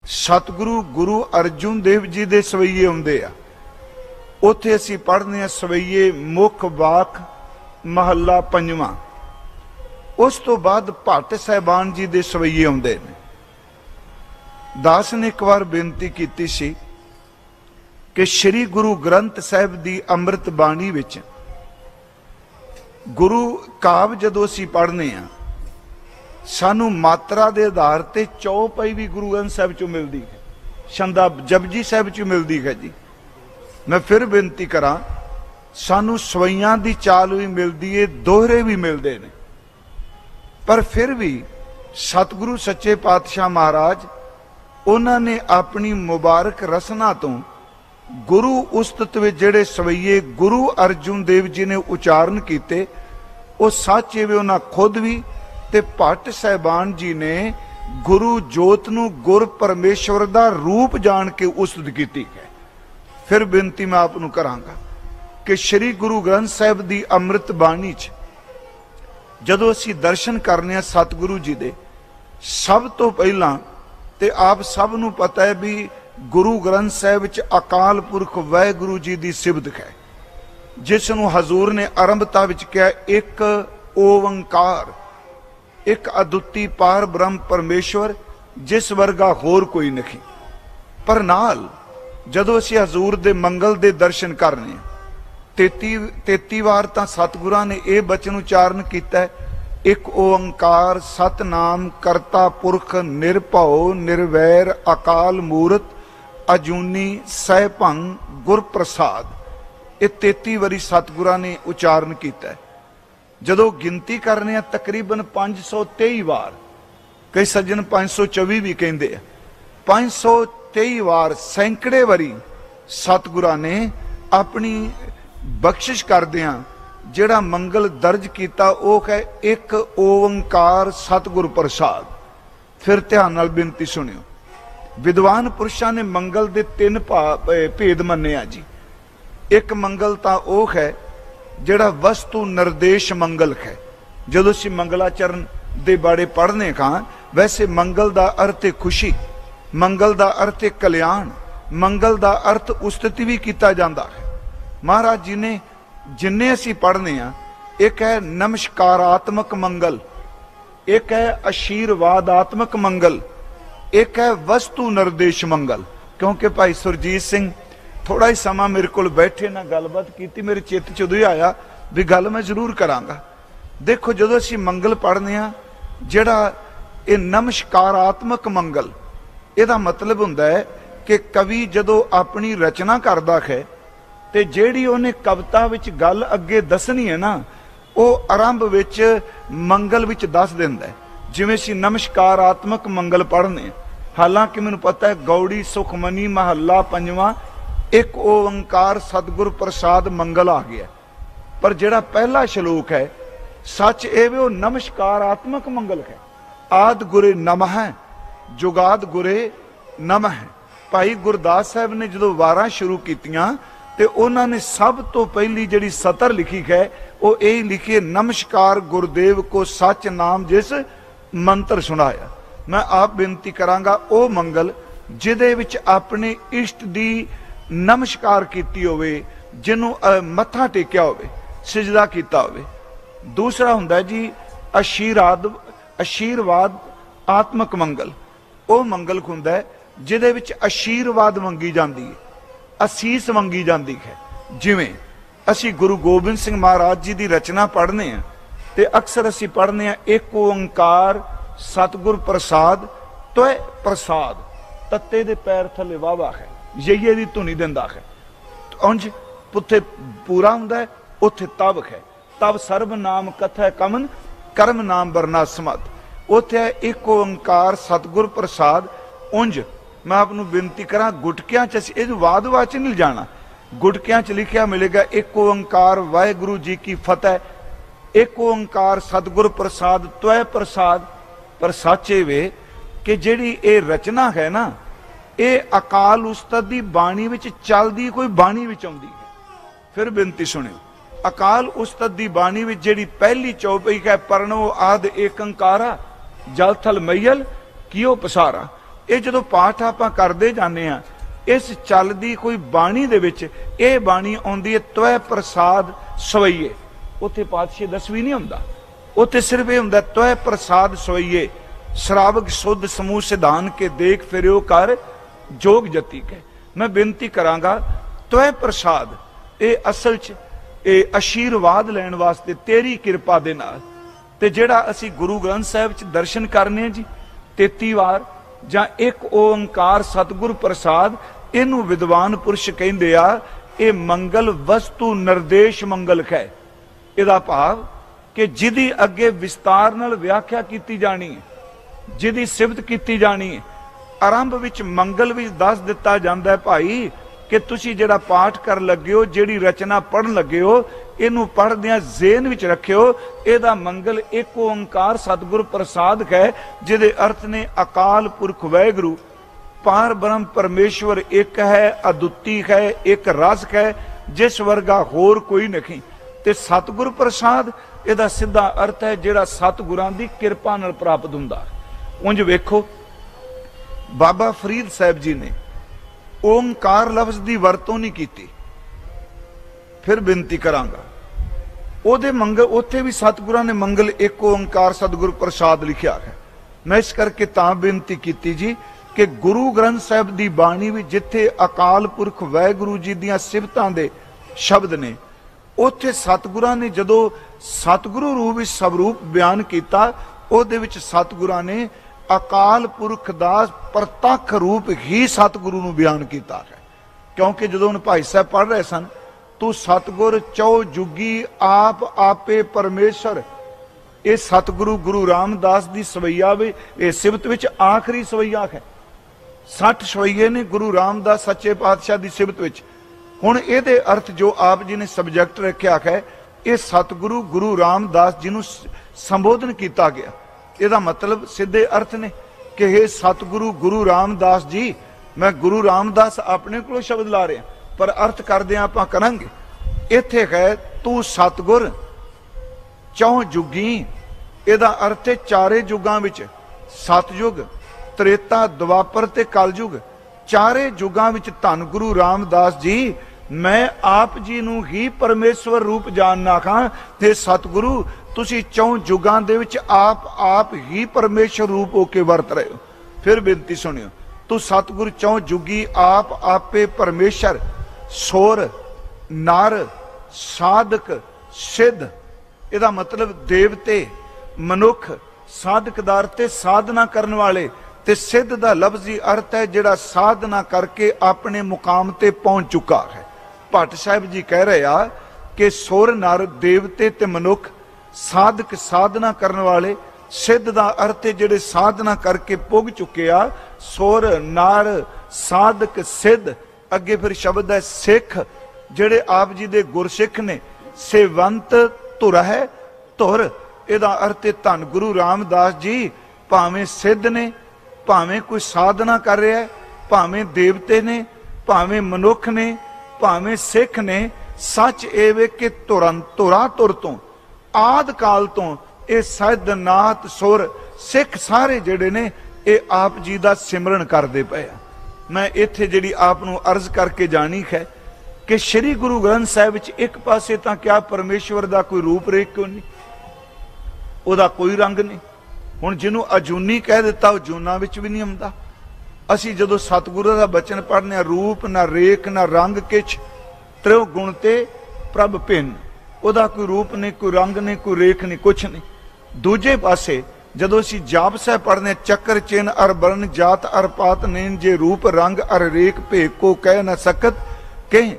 सतगुरु गुरु अर्जुन देव जी दे सवैये आउंदे आ। उत्थे असीं पढ़ने आ सवैये मुख वाक महला पंजवां। उस तो बाद भट्ट साहिबान जी दे सवैये आउंदे ने। दास ने एक बार बेनती कीती सी कि श्री गुरु ग्रंथ साहिब दी अमृत बाणी विच गुरु काव जदों असीं पढ़ने आ सानू मात्रा के आधार पर चौपाई भी गुरु ग्रंथ साहिब चों मिलती है, छंदा जपजी साहिब चों मिलती है जी। मैं फिर बेनती करा, सानू सवैयां दी चाल भी मिलती है, दोहरे भी मिलते हैं, पर फिर भी सतगुरु सच्चे पातशाह महाराज उन्होंने अपनी मुबारक रसना तो गुरु उस्तत विच जिहड़े सवैये गुरु अर्जुन देव जी ने उचारण किए वो सच है। उन्होंने खुद भी ते भट्ट साहिबान जी ने गुरु जोत नूं गुर परमेश्वर दा रूप जान के उस्तत की है। फिर बेनती मैं आप नूं करांगा कि श्री गुरु ग्रंथ साहिब दी अमृत बाणी च जदों असीं दर्शन करने सतगुरु जी दे, सब तो पहला ते आप सब नूं पता है भी गुरु ग्रंथ साहिब च अकाल पुरख वाहिगुरू जी दी सिबत है, जिस नूं हजूर ने आरंभता विच कहा एक ओंकार, एक अद्वितीय पार ब्रह्म परमेश्वर जिस वर्गा होर कोई नहीं। पर नाल जदों असीं हजूर दे मंगल दे दर्शन करने 33 वार तां सतगुरां ने यह बचन उचारण किया है, एक ओंकार सतनाम करता पुरख निरभउ निर्वैर अकाल मूरत अजूनी सहभंग गुर प्रसाद। ये 33 वारी सतगुरां ने उचारण किया है। जदों गिनती करने तकरीबन 523 वार, कई सज्जन 524 भी कहते हैं, 523 वार सैकड़े वारी सतगुरां ने अपनी बख्शिश करदियां जिहड़ा मंगल दर्ज किया वो है एक ओंकार सतगुर प्रसाद। फिर ध्यान नाल बेनती सुनियो, विद्वान पुरुषां ने मंगल दे 3 भेद मन्ने जी। एक मंगल तां वो है जिहड़ा वस्तु निर्देश मंगल है। जदों असीं मंगलाचरण दे बारे पढ़ने का, वैसे मंगल दा अर्थ है खुशी, मंगल दा अर्थ है कल्याण, मंगल दा अर्थ उस्तति भी किया जाता है। महाराज जी ने जिन्ने असीं पढ़ने आ, एक है नमस्कारात्मक मंगल, एक है आशीर्वादात्मक मंगल, एक है वस्तु निर्देश मंगल। क्योंकि भाई सुरजीत सिंह थोड़ा ही समा मेरे को बैठे ना गलबात की, मेरे चित्त च उदों ही आया भी गल मैं जरूर करांगा। देखो जदों असीं मंगल पढ़ने आ, जिहड़ा ये नमस्कारात्मक मंगल, इहदा मतलब हुंदा है कि कवि जदों अपनी रचना करदा है ते जिहड़ी उहने कविता विच गल अगे दसनी है ना, वो आरंभ विच मंगल विच दस दिंदा है। जिवें असीं नमस्कारात्मक मंगल पढ़ने, हालांकि मैनूं पता है गौड़ी सुखमनी महला पंजवां एक ओंकार सतगुर प्रसाद मंगल आ गया, पर जिहड़ा पहला श्लोक है सच ये वो नमस्कारात्मक मंगल है। आद गुरे नमः जुगाद गुरे नमः। भाई गुरदास साहब ने जो वारां शुरू कीतियां ते उन्होंने सब तो पहली जिहड़ी सतर लिखी है वो यही लिखी है, नमस्कार गुरुदेव को सच नाम जिस मंत्र सुनाया। मैं आप बेनती करांगा ओ मंगल जिहदे विच अपने इष्ट दी नमस्कार कीती होवे, जिन्हों मत्था टेकिया होवे, सिजदा कीता होवे। दूसरा हुंदा जी आशीर्वाद आत्मक मंगल। वो मंगल हुंदा है जिहदे विच आशीर्वाद मंगी जाती है, असीस मंगी जाती है। जिवें असी गुरु गोबिंद सिंह महाराज जी की रचना पढ़ने हैं तो अक्सर असी पढ़ने एक ओंकार सतगुर प्रसाद त्वै प्रसाद, तत्ते दे पैर थले वावा है, यही दी धुनी दिंदा है। उंज पुथे पूरा हुंदा है, उत्थे तब है, तब सर्व नाम कथा कमन कर्म नाम बरनासमत। उत्थे है एक ओंकार सतगुर प्रसाद। उंज मैं आपनू बेनती करा, गुटकियां च वाद वाच नहीं जाना, गुटकियां च लिखिया मिलेगा एक ओंकार वाहिगुरू जी की फतेह, एक ओंकार सतगुर प्रसाद त्वै प्रसाद। पर सच वे कि जिहड़ी ये रचना है ना, ये अकाल उस्ताद दी बाणी विच चलदी कोई बाणी विच आउंदी है। फिर बेनती सुनियो, अकाल उस्ताद दी बाणी विच जिहड़ी पहली चौपाई है, परनो आद एक अंकारा जल थल मैयल कियो पसारा, ये जो पाठ आपां करदे जाने आ, इस चलदी कोई बाणी दे विच ये बाणी आउंदी है त्वै प्रसाद सवैये। उत्थे पातशाही दसवीं नहीं हुंदा, उत्थे सिर्फ ये हुंदा त्वै प्रसाद सवैये, श्रावक शुद्ध समूह सिधान के देख फिरियो कर जोग जती के। मैं बेनती करांगा त्वै प्रसाद ये असल च ये आशीर्वाद लैण वास्ते तेरी किरपा दे नाल ते जेड़ा असी गुरु ग्रंथ साहिब च दर्शन करने जी 33 वार जां एक ओंकार सतगुर प्रसाद, इनू विद्वान पुरुष कहंदे आ ये मंगल वस्तु निर्देश मंगल है। इहदा भाव कि जिहदी अगे विस्तार नाल व्याख्या कीती जानी है, जिहदी सिफत कीती जानी है, आरंभ विच मंगल विच दस दिता जांदा है भाई कि तुसी जिहड़ा पाठ कर लगे हो, जिहड़ी रचना पढ़न लगे हो, इनू पढ़दियां ज़हन विच रखियो, इहदा मंगल एक ओंकार सतगुर प्रसाद है, जिहदे अर्थ ने अकाल पुरख वाहिगुरू पार ब्रह्म परमेश्वर एक है, अद्वितीय है, एक रस है, जिस वर्गा होर कोई नहीं। ते सतगुर प्रसाद इहदा सीधा अर्थ है जिहड़ा सतगुरां दी किरपा नाल प्राप्त हुंदा। उंज वेखो बाबा फरीद साहब जी ने ओंकार लफ्ज की वरतों नहीं की। फिर बेनती करांगा ओदे मंगल उत्थे भी सतगुरां ने मंगल एक ओंकार सतगुर प्रसाद लिखिया है। मैं इस करके तां बेनती की जी कि गुरु ग्रंथ साहिब की बाणी भी जिथे अकाल पुरख वाहिगुरू जी दियां सिफतां दे शब्द ने, उत्थे सतगुरां ने जदों सतगुरु रूप विच स्वरूप बयान किया, उहदे विच सतगुरां ने अकाल पुरख दा प्रतख रूप ही सतगुरु नूं बयान किया है। क्योंकि जदों भाई साहब पढ़ रहे सन, तू सतगुर चौ जुगी आप आपे परमेश्वर, ये सतगुरु गुरु रामदास की सवैया भी ये सिफत विच आखिरी सवैया है। 60 सवैये ने गुरु रामदास सच्चे पातशाह की सिफत विच। हुण इहदे अर्थ जो आप जी ने सबजैक्ट रखा है, ये सतगुरु गुरु रामदास जी नूं संबोधन किया गया। ਇਹਦਾ मतलब सीधे अर्थ ने कि हे सतगुरु गुरु रामदास जी, मैं गुरु रामदास अपने को शब्द ला रहा, पर अर्थ करदे आपां करांगे। इत्थे है तू सतगुर चौ जुगी, ਇਹਦਾ अर्थ है चारे जुगां विच, सतयुग त्रेता द्वापर ते कलयुग, चारे जुगां विच धन गुरु रामदास जी मैं आप जी नूं ही परमेश्वर रूप जानना खां ते सतगुरु तुसी चौं जुगां दे विच आप ही परमेश्वर रूप होके वरत रहे हो। फिर बेनती सुनियो, तू सतगुरु चौं जुगी आप आपे परमेश्वर, सोर नर साधक सिद्ध, इहदा मतलब देवते मनुख, साधकदार ते साधना करने वाले, ते सिद्ध दा लफ्जी अर्थ है जिहड़ा साधना करके अपने मुकाम ते पहुंच चुका है। भट्ट साहिब जी कह रहे आ कि सुर नर देवते ते मनुख, साधक साधना करने वाले, सिद्ध दा अर्थ है जिहड़े साधना करके पुग चुके आ, सुर नर साधक सिद्ध। अगे फिर शब्द है सिख, जिहड़े आप जी दे गुरसिख ने, सेवंत धुर है धुर, इहदा अर्थ है धन गुरु रामदास जी भावें सिद्ध ने, भावें कोई साधना कर रहा है, भावें देवते ने, भावें मनुख ने, भावें सिख ने, सच ये वे कि धुरा धुर तो आद काल तो ये सिद्ध नाथ सुर सिख सारे जिहड़े ने ये आप जी का सिमरन करते पे। मैं इत्थे जिहड़ी आप नूं अर्ज करके जानी है कि श्री गुरु ग्रंथ साहिब च एक पासे तां क्या परमेश्वर का कोई रूप रेख क्यों नहीं, उहदा कोई रंग नहीं। हुण जिन्हों अजूनी कह दिता वो जूना विच भी नहीं आउंदा। असी जदों सतगुरु का बचन पढ़ने, रूप ना रेख ना रंग किछ, त्रिओ गुण ते प्रभ भिन्न, उहदा कोई रूप नहीं, कोई रंग नहीं, कोई रेख नहीं, कुछ नहीं। दूजे पासे जदों असी जाप साहिब पढ़ने, चक्कर चिन्ह अर बरन जात अर पात नैन, जे रूप रंग अर रेख भेक को कह न सकत कह,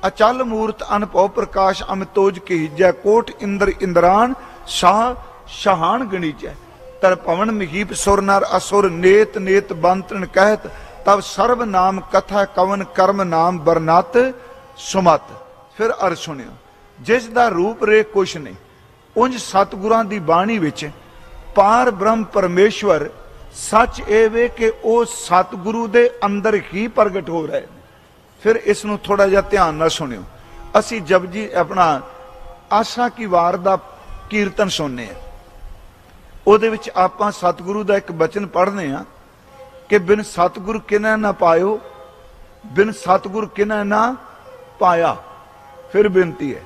अचल मूर्त अनभव प्रकाश अमितोज कहीजै, कोट इंद्र इंद्रान शाह शाहान गणीजै, तर पवन महीप सुर नर असुर, नेत नेत बंतन कहत, तब सर्व नाम कथा कवन कर्म नाम बरनत सुमत। फिर अर्थ सुनियो, जिस दा रूप रेख कुछ नहीं, उंज सतगुरां दी बाणी विच पार ब्रह्म परमेश्वर सच ए वे कि वो सतगुरु दे अंदर ही प्रगट हो रहे। फिर इसनूं थोड़ा जिहा ध्यान नाल सुनियो। असी जपजी अपना आशा की वार दा कीर्तन सुनने, ਉਹਦੇ ਵਿੱਚ ਆਪਾਂ सतगुरु का एक बचन पढ़ने कि कि बिन सतगुर किनै ना पायो, बिन सतगुर किनै ना पाया। फिर बेनती है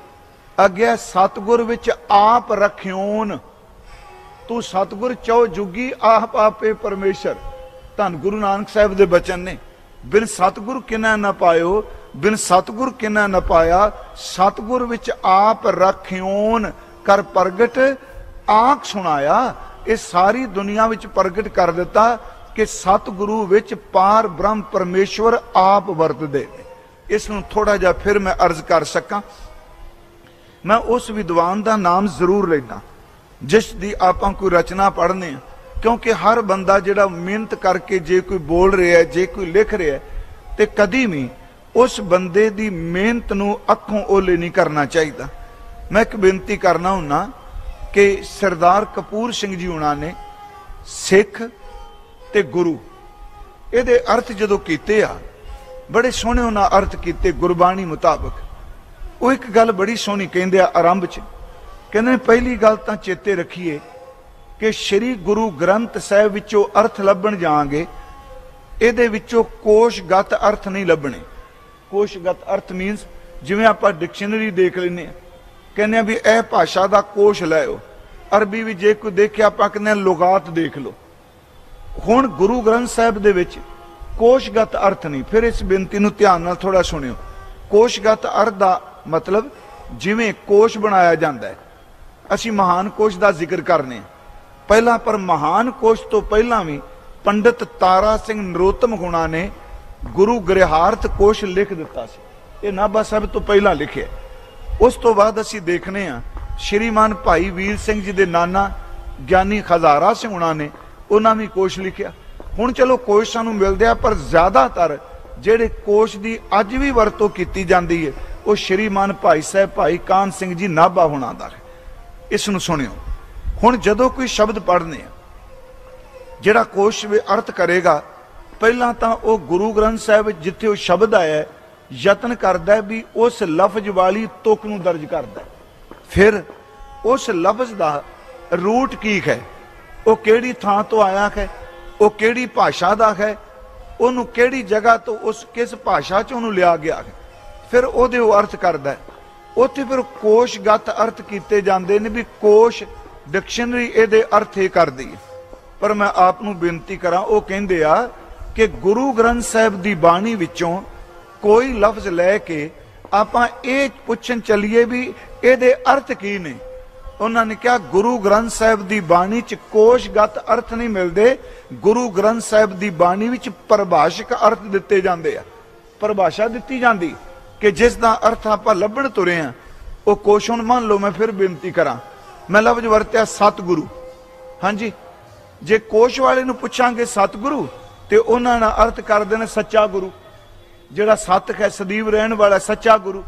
अगे सतगुर विच आप रखियोन, तू सतगुर चौ जुगी आप आपे परमेश्वर। धन गुरु नानक साहब दे बचन ने, बिन सतगुर किनै ना पायो, बिन सतगुर किनै ना पाया, सतगुर विच आप रखियोन कर प्रगट आख सुनाया। ये सारी दुनिया विच प्रगट कर दिता कि सतगुरु विच पार ब्रह्म परमेश्वर आप वरतदे। इसनूं थोड़ा जिहा फिर मैं अर्ज कर सकां। मैं उस विद्वान का नाम जरूर लेना जिस दी आपां कोई रचना पढ़ने, क्योंकि हर बंदा जिहड़ा मेहनत करके जे कोई बोल रहा है, जे कोई लिख रहा है, तो कदी भी उस बंदे की मेहनत नूं अखों ओले नहीं करना चाहिए। मैं एक बेनती करना हुन्ना कि सरदार कपूर सिंह जी हुणां ने सिख ते गुरु इहदे अर्थ जदों कीते आ, बड़े सोहणे उन्हां अर्थ कीते गुरबाणी मुताबक। वो एक गल बड़ी सोहनी कहंदे आ आरंभ च, कहंदे पहली गल तां चेते रखिए कि श्री गुरु ग्रंथ साहिब विचों अर्थ लभण जावांगे, इहदे विचों कोशगत अर्थ नहीं लभणे। कोशगत अर्थ मीनस जिवें आपां डिक्शनरी देख लैंदे आ, कहने भी यह भाषा का कोश लैओ। अरबी भी जे कोई देखे आपां कहने लुगात देख लो। हुण गुरु ग्रंथ साहिब दे विच कोशगत अर्थ नहीं। फिर इस बेनती नूं ध्यान नाल थोड़ा सुनियो। कोशगत अर्थ दा मतलब जिवें कोश बनाया जाता है, असीं महान कोश का जिक्र करने पहला, पर महान कोश तो पहला भी पंडित तारा सिंह नरोत्तम गुणा ने गुरु गृहार्थ कोश लिख दिता सी। ये नाभा साहिब तो पहला लिखे। उस तो बाद असीं देखने श्रीमान भाई वीर सिंह जी के नाना ज्ञानी खजारा सिंह गुणा ने उन्होंने भी कोश लिखिया। हुण चलो कोश सानूं मिलदे आ, पर ज्यादातर ਜਿਹੜੇ कोश की अज भी वरतों की जाती है वो श्रीमान भाई साहब भाई कान सिंह जी नाभा होना दा है। इसनूं सुनियो। हुण जदों कोई शब्द पढ़ने जिहड़ा कोश वे अर्थ करेगा, पहला तां वो गुरु ग्रंथ साहिब जिथे वो शब्द आया यतन करदा है भी उस लफ्ज वाली तुक नूं दर्ज करदा है। फिर उस लफ्ज का रूट की है, वो किहड़ी थां तो आया है, वो किहड़ी भाषा का है, उन्होंने किहड़ी जगह तो उस किस भाषा च उन्होंने लिया गया है, फिर ओहदे अर्थ करदा है। उत्थे फिर कोशगत अर्थ कीते जांदे ने भी कोश डिक्शनरी इहदे अर्थ ही करदी है। पर मैं आप नूं बेनती करां, वो कहंदे आ कि गुरु ग्रंथ साहिब दी बाणी विचों कोई लफ्ज लैके आपां इह पुछण चलीए भी इहदे अर्थ की ने। उन्होंने कहा गुरु ग्रंथ साहिब की बाणी च कोशगत अर्थ नहीं मिलते, गुरु ग्रंथ साहिब की बाणी विच परिभाषिक अर्थ दिते जाते हैं। परिभाषा दी जाती कि जिसका अर्थ आप लभण तुरे हैं वो कोश। हुण मान लो मैं फिर बेनती करा, मैं लफ्ज वरत्या सतगुरु। हाँ जी, जे कोश वाले नूं पुछांगे सतगुरु तो उन्होंने अर्थ कर देना सच्चा गुरु, जिहड़ा सत है सदैव रहन वाला सच्चा गुरु।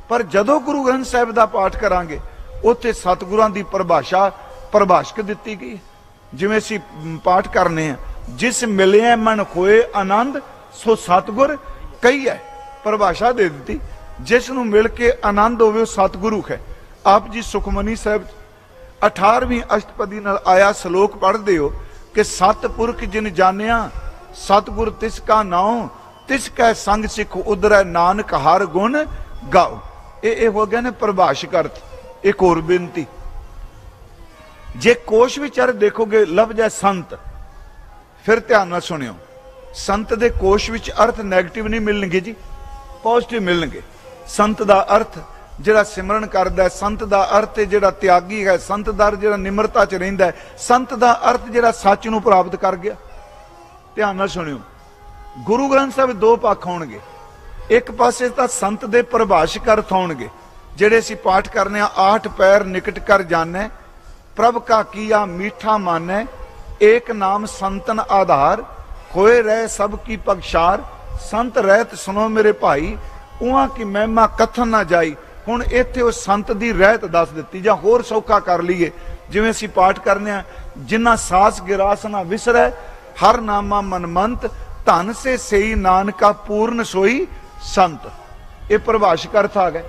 पर जदों गुरु ग्रंथ साहिब का पाठ करांगे उत्थे सतगुरां दी परिभाषा परिभाषक दिती गई। जिवें असीं पाठ करने हैं, जिस मिले मन खोए आनंद सो सतगुर कही है, परिभाषा दे दी। जिस नूं मिल के आनंद होवे वो सतगुरु है। आप जी सुखमनी साहिब 18वीं अष्टपदी नाल आया श्लोक पढ़दे हो कि सतपुरख जिन जानिया सतगुर तिसका नाम तिसका संग सिख उधरै नानक हर गुण गाओ। ये हो गए ने परिभाषिक अर्थ। एक और बेनती, जे कोश विचार देखोगे लफ्ज है संत, फिर ध्यान नाल सुनियो। संत दे कोश विच अर्थ नैगेटिव नहीं मिलणगे जी, पॉजिटिव मिलणगे। संत दा अर्थ जिहड़ा सिमरन करदा है, संत दा अर्थ जिहड़ा त्यागी है, संत दा जिहड़ा निमरता च रहिंदा है, संत दा अर्थ जिहड़ा सच नूं प्राप्त कर गया। ध्यान नाल सुनियो। गुरु ग्रंथ साहिब दो पक्ष होणगे। एक पासे तां संत दे परिभाषिक अर्थ होणगे ਜਿਹੜੇ ਅਸੀਂ ਪਾਠ ਕਰਨੇ ਆ। 8 पैर निकट कर जाने प्रभ का किया मीठा माने, एक नाम संतन आधार खोए रहे सब की पगशार, संत रहत सुनो मेरे भाई उहां की महिमा कथन ना जाई। हुण इत्थे उह संत दी रहत दस दित्ती, जां होर सौखा कर लईए जिवें ਅਸੀਂ पाठ करने आ। जिन्ना सास गिरास ना विसरै हर नामा मनमंत, धन से सही नानका पूर्ण सोई संत। ये परिभाषिक अर्थ आ गए।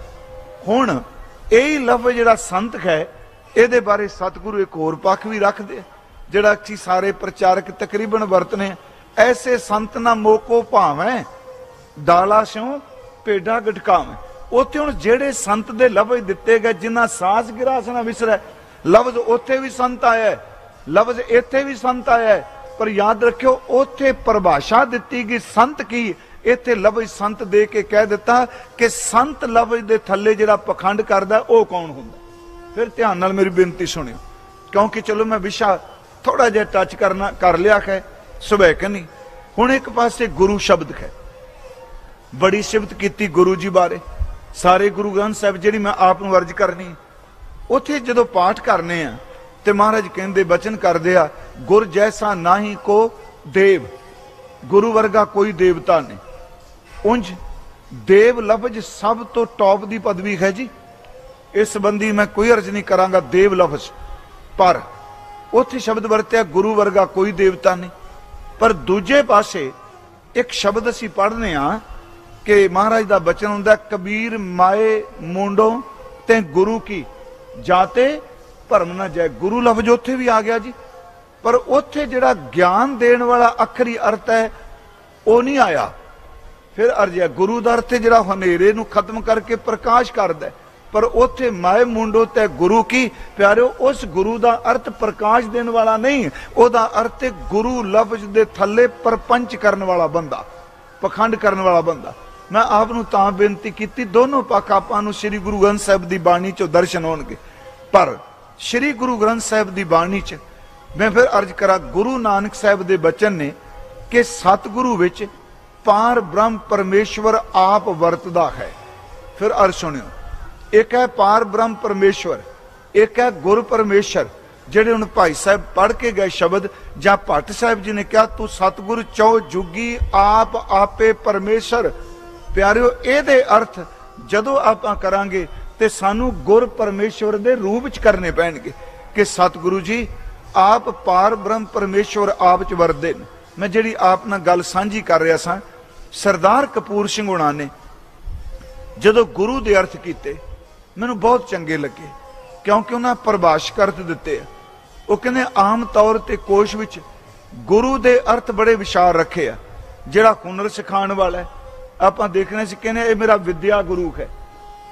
हुण यही लफ्ज जिहड़ा संत है इहदे बारे सतगुरु एक होर पक्ष भी रखदे, जिहड़ा असीं सारे प्रचारक तकरीबन वरतने। ऐसे संत ना मोको भावें, डाला स्यों भेडा गटकावें। उत्थे हुण जेड़े संत दे लफज दिते गए, जिन्ना सास गिरास ना विसरै, लफ्ज उत्थे भी संत आया है, लफ्ज इत्थे भी संत आया है, पर याद रखियो उत्थे परिभाषा दिती गई संत की, इत्थे लफ्ज संत दे के कह दिता कि संत लफ्ज दे थल्ले जिहड़ा पखंड करदा ओह कौन हुंदा। फिर ध्यान नाल मेरी बेनती सुनियो, क्योंकि चलो मैं विशा थोड़ा जिहा टच करना कर लिया है, सुबह नहीं। हुण एक पासे गुरु शब्द है, बड़ी सिफत की गुरु जी बारे, सारे गुरु ग्रंथ साहिब जिहड़ी मैं आप नूं अर्ज करनी, उत्थे जदों पाठ करने आ ते महाराज कहंदे बचन करदे आ, गुर जैसा नाही को देव, गुरु वर्गा कोई देवता नहीं। उंज देव लफ्ज सब तो टॉप दी पदवी है जी, इस संबंधी मैं कोई अर्ज नहीं करांगा देव लफ्ज, पर उत्थे शब्द वरत्या गुरु वर्गा कोई देवता नहीं। पर दूजे पासे एक शब्द असीं पढ़ने आ कि महाराज दा बचन हुंदा, कबीर माए मुंडों ते गुरु की जाते भरम ना जाए। गुरु लफ्ज उत्थे भी आ गया जी, पर उत्थे जिहड़ा ज्ञान देण वाला अखरी अर्थ है वो नहीं आया। फिर अर्ज है गुरु दा अर्थ जिहड़ा हनेरे नूं खत्म करके प्रकाश करदा, पर उत्थे माए मुंडो ते गुरु की। प्यारिओ उस गुरु दा अर्थ प्रकाश देण वाला नहीं, ओदा अर्थ गुरु लफ्ज दे थल्ले परपंच करन वाला बंदा, पखंड करन वाला बंदा। मैं आप नूं तां बेनती कीती, दोनों पक्ष आपां नूं श्री गुरु ग्रंथ साहिब दी बाणी चों दर्शन होणगे, पर श्री गुरु ग्रंथ साहिब दी बाणी च मैं फिर अर्ज करा, गुरु नानक साहिब दे बचन ने कि सतगुरु विच पार ब्रह्म परमेश्वर आप वरतदा है। फिर अर्ज सुनियो, एक है पार ब्रह्म परमेश्वर, एक है गुरु परमेश्वर। जेड़े हुण भाई साहब पढ़ के गए शब्द, जां भट्ट साहब जी ने कहा तू सतगुरु चौ जुगी आप आपे परमेश्वर। प्यारिओ इहदे अर्थ जदों आपां करांगे ते सानू गुर परमेश्वर दे रूप च करने पैणगे कि सतगुरु जी आप पार ब्रह्म परमेश्वर आप च वरदे ने। मैं जिहड़ी आप नाल गल सांझी कर रहा सां, सरदार कपूर सिंह हुणां ने जदों गुरु दे अर्थ कीते मैनूं बहुत चंगे लगे, क्योंकि उन्हां परिभाषक अर्थ दिते। वो कहंदे आम तौर ते कोश विच गुरु दे अर्थ बड़े विशाल रखे आ, जिहड़ा हुनर सिखाण वाला है। आपां देखने से कहने ये मेरा विद्या गुरु है,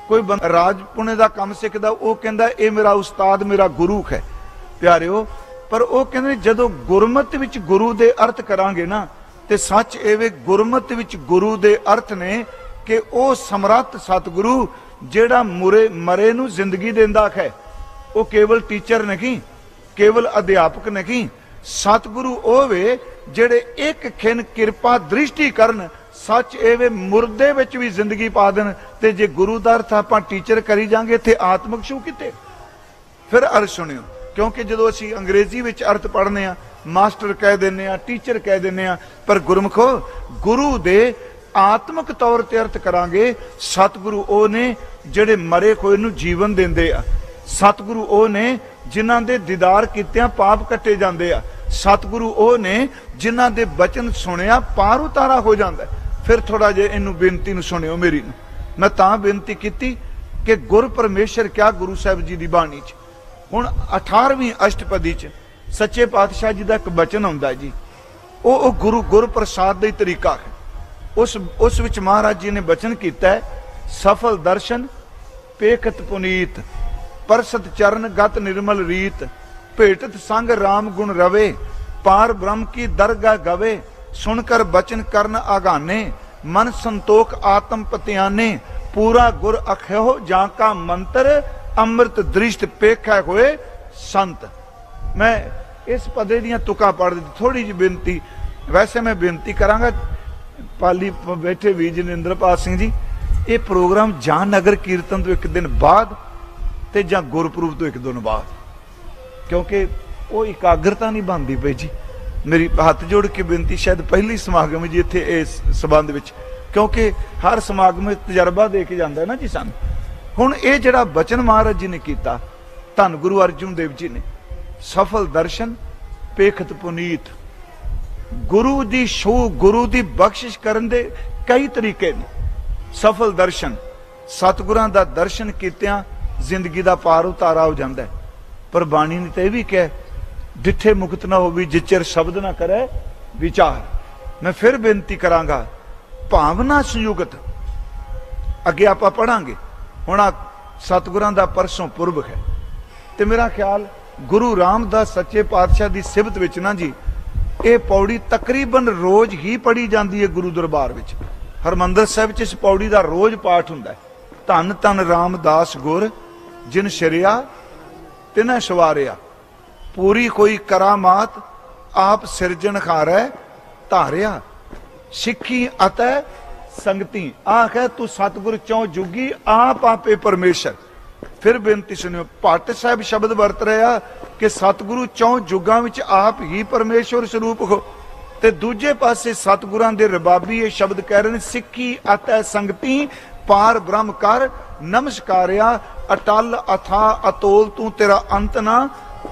कोई राजपुणे का काम सीखता वो कहता ये मेरा उस्ताद मेरा गुरु है। प्यारिओ पर वो कहते जदों गुरमत विच गुरु दे अर्थ करांगे ना, ते सच एवे गुरमत विच गुरु दे अर्थ ने कि वो समर्थ सतगुरु जेड़ा मरे नूं जिंदगी देंदा है। वो केवल टीचर नहीं, केवल अध्यापक नहीं, सतगुरु ओवे जेड़े एक खिन किरपा दृष्टि करन, सच एवे मुर्दे विच भी जिंदगी पा देन। ते जे गुरु दा अर्थ आपां टीचर करी जांगे ते आत्मक शू किते। फिर अर्थ सुनियो, क्योंकि जदों असीं अंग्रेजी विच अर्थ पढ़ने आ मास्टर कह देने आ, टीचर कह देने आ, पर गुरमुखो गुरु दे आत्मक तौर ते अर्थ करांगे। सतगुरु ओ ने जेड़े मरे होए नूं जीवन देंदे आ, सतगुरु ओ ने जिन्हां दे दीदार कीतिआं पाप कट्टे जांदे आ, सतगुरु ओ ने जिन्हां दे बचन सुनिया पार उतारा हो जांदा। फिर थोड़ा जे इनू बेनती नूं सुनियो मेरी नूं, मैं तां बेनती कीती कि गुर परमेश्वर क्या गुरु साहिब जी दी बाणी च हुण 18वीं अष्टपदी च सच्चे पातशाह जी दा एक बचन आउंदा जी, ओ गुर प्रसाद दा ही तरीका है। उस विच महाराज जी ने बचन कीता है, सफल दर्शन पेखत पुनीत, परसत चरण गत निर्मल रीत, भेटत संग राम गुण रवे, पार ब्रह्म की दरगाह गवे, सुनकर बचन करन आगाने, मन संतोख आत्म पतियाने, पूरा गुर अख्यो जाका मंत्र, अमृत दृष्ट पेखा हुए संत। मैं इस पदे दियां तुका पढ़ दी, थोड़ी जी बेनती, वैसे मैं बेनती करांगा पाली बैठे वीर जनिंद्रपाल सिंह जी, ये प्रोग्राम जां नगर कीर्तन तो एक दिन बाद ते जां गुरपुरब तो एक दिन बाद, क्योंकि वो एकाग्रता नहीं बनती पई जी। मेरी हाथ जोड़ के बेनती, शायद पहली समागम जी इत्थे इस संबंध विच, क्योंकि हर समागम तजर्बा दे के जांदा है ना जी सानूं। हुण ये जिहड़ा बचन महाराज जी ने कीता, धन गुरु अर्जुन देव जी ने, सफल दर्शन पेखत पुनीत, गुरु दी शो गुरु दी बख्शिश करन दे कई तरीके ने। सफल दर्शन, सतगुरां दा दर्शन कीतिआं जिंदगी दा पार उतारा हो जांदा है। पर बाणी ने तो यह भी कहा, डिठे मुक्त ना होवी जिचर शब्द ना करे विचार। मैं फिर बेनती करांगा, भावना संयुगत अगे आप पढ़ांगे। हुण सतगुरां दा परसों पुरब है, ते मेरा ख्याल गुरु रामदास सच्चे पातशाह दी सिबत विच ना जी ये पौड़ी तकरीबन रोज ही पढ़ी जाती है। गुरु दरबार विच हरमंदर साहिब च इस पौड़ी का रोज पाठ हुंदा है। धन धन रामदास गुर जिन शरिया तिन्हें सवारिया, पूरी कोई करामात आप सिरजनहारै धारिया, सिखी अतै संगती आख है तू सतगुर चौं जुगी आप आपे परमेश्वर। फिर बेनती सुनियो, भट्ट साहब शब्द वरत रहा कि सतगुरु चौं जुगां विच आप ही परमेश्वर स्वरूप हो, ते दूजे पासे सतगुरां दे रबाबी ये शब्द कह रहे हैं, सिखी अतै संगती पार ब्रह्म कर नमस्कारिया, अटल अथा अतोल तू तेरा अंत ना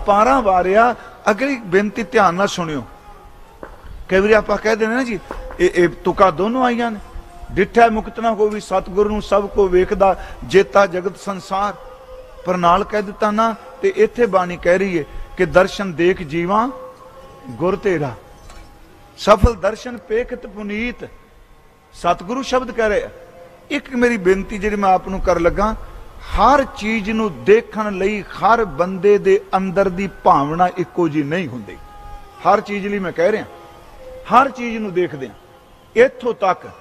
पारा वारिया। अगली बेनती ध्यान नाल सुनियो, कई बार आप कह देने ना जी ये तुका दोनों आईयां ने, डिठा मुक्तना को भी सतगुरु नूं सब को वेखदा जेता जगत संसार, पर नाल कह दिता ना ते इत्थे बाणी कह रही है कि दर्शन देख जीवा गुर तेरा, सफल दर्शन पेखत पुनीत, सतगुरु शब्द कह रहे। एक मेरी बेनती जी मैं आप कर लगा, हर चीज नूं देखण लई हर बंदे दे अंदर दी भावना इक्को जी नहीं हुंदी। हर चीज लई मैं कह रहा, हर चीज नूं देखदे हां। इत्थों तक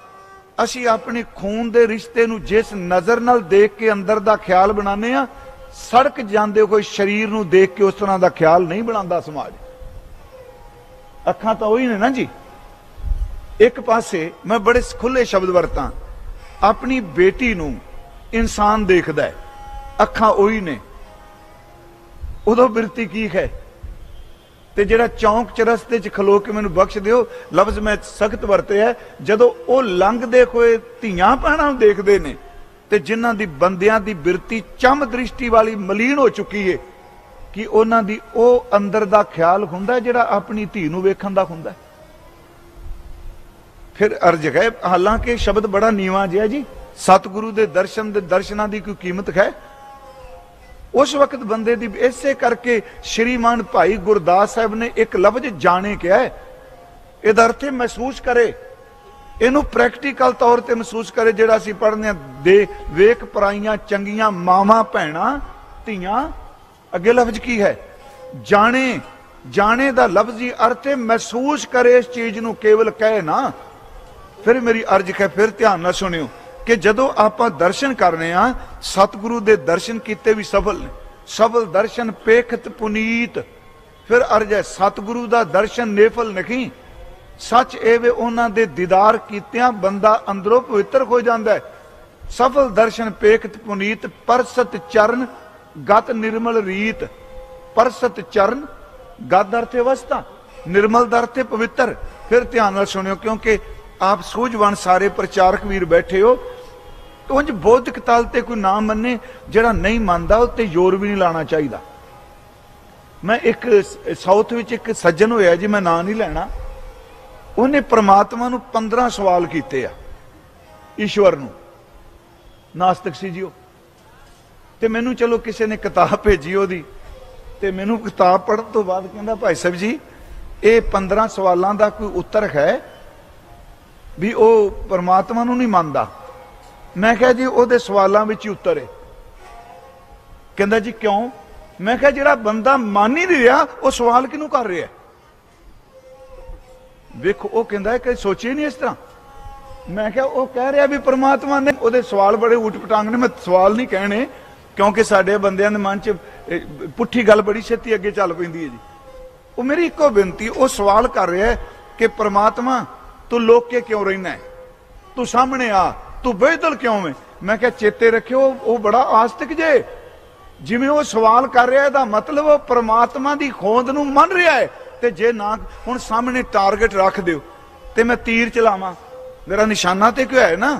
असी अपने खून दे रिश्ते नूं जिस नज़र नाल देख के अंदर दा ख्याल बनाने आ, सड़क जांदे कोई शरीर नूं देख के उस तरह दा ख्याल नहीं बनांदा समाज। अखां तां ओही ने ना जी। एक पासे मैं बड़े खुले शब्द वरतां, अपनी बेटी नूं इंसान देखदा है, अखां ओही ने, उदों बिरती की है। ते जिहड़ा चौंक चरस्ते च खलो के मैनूं बख्श दिओ, लफ्ज मैं सख्त वरते है, जदों वो लंघदे होए धीआं भैणां देखदे ने ते जिन्हां दी बंदियां दी बिरती चम दृष्टि वाली मलीन हो चुकी है, कि उन्हां दी ओ अंदर दा ख्याल हुंदा जिहड़ा अपनी धी नूं वेखण दा हुंदा। फिर अर्ज है, हालांकि शब्द बड़ा नीवां जिहा जी, सतगुरु दे दर्शनां दी कोई कीमत है उस वक्त बंदे दी। इसे करके श्रीमान भाई गुरदास साहब ने एक लफ्ज जाने क्या है, इहदा अर्थ महसूस करे, इनू प्रैक्टिकल तौर पर महसूस करे। जिहड़ा असीं पढ़ने दे वेख पराइयां चंगियां मावां भैणां धीआं, अगे लफ्ज की है जाने। जाने दा लफ्जी अर्थ है महसूस करे इस चीज नू, केवल कहे ना। फिर मेरी अर्ज है, फिर ध्यान नाल सुनियो कि जदों आपां दर्शन करने आ, सतगुरु दे दर्शन कीते भी सफल ने, सफल दर्शन पेखत पुनीत। फिर अर्ज है, सतगुरु दा दर्शन नेफल नहीं, सच एवे उन्हां दे दीदार कीतियां बंदा अंदरों पवित्र हो जाता है। सफल दर्शन पेखत पुनीत, परसत चरण गत निर्मल रीत। परसत चरण गत अर्थ अवस्था, निर्मल अर्थ पवित्र। फिर ध्यान नाल सुनियो, क्योंकि आप सूझवान सारे प्रचारक वीर बैठे हो, तो उंज बौद्धिक तल ते कोई ना मन्ने, जिहड़ा नहीं मानदा उत्ते जोर भी नहीं लाना चाहिए। मैं एक साउथ विच एक सज्जन होया जी, मैं नाम नहीं लेना, उन्हें परमात्मा नूं 15 सवाल कीते आ, ईश्वर नूं, नास्तिक सी जी। ते मैनू चलो किसी ने किताब भेजी ओदी, ते मैनू किताब पढ़न तो बाद कहंदा भाई साहब जी ये 15 सवालों का कोई उत्तर है भी वो परमात्मा नूं नहीं मानदा। मैं कहा जी वो सवालों में ही उत्तर है। कहंदा जी क्यों? मैं कहा जिहड़ा बंदा मान ही नहीं रहा वो सवाल किनू कर रहा है। देखो वो कहंदा है कि सोचिए नहीं इस तरह। मैं क्या वो कह रहा भी परमात्मा ने, वो सवाल बड़े ऊट पटांग ने, मैं सवाल नहीं कहने क्योंकि साडे बंदियां दे मन च पुट्ठी गल बड़ी छेती अगे चल पैंदी है जी। वो मेरी इको बेनती, वो सवाल कर रहा है कि परमात्मा तू लोक के क्यों रहना है, तू सामने आ, तू बेदल क्यों है। मैं क्या चेते रखियो वो बड़ा आस्तिक जे, जिवें वो सवाल कर रहा है मतलब वो परमात्मा की खोज नूं मन रहा है। ते जे ना हुण सामने टारगेट रख दिओ ते मैं तीर चलावां, मेरा निशाना ते क्यों है ना,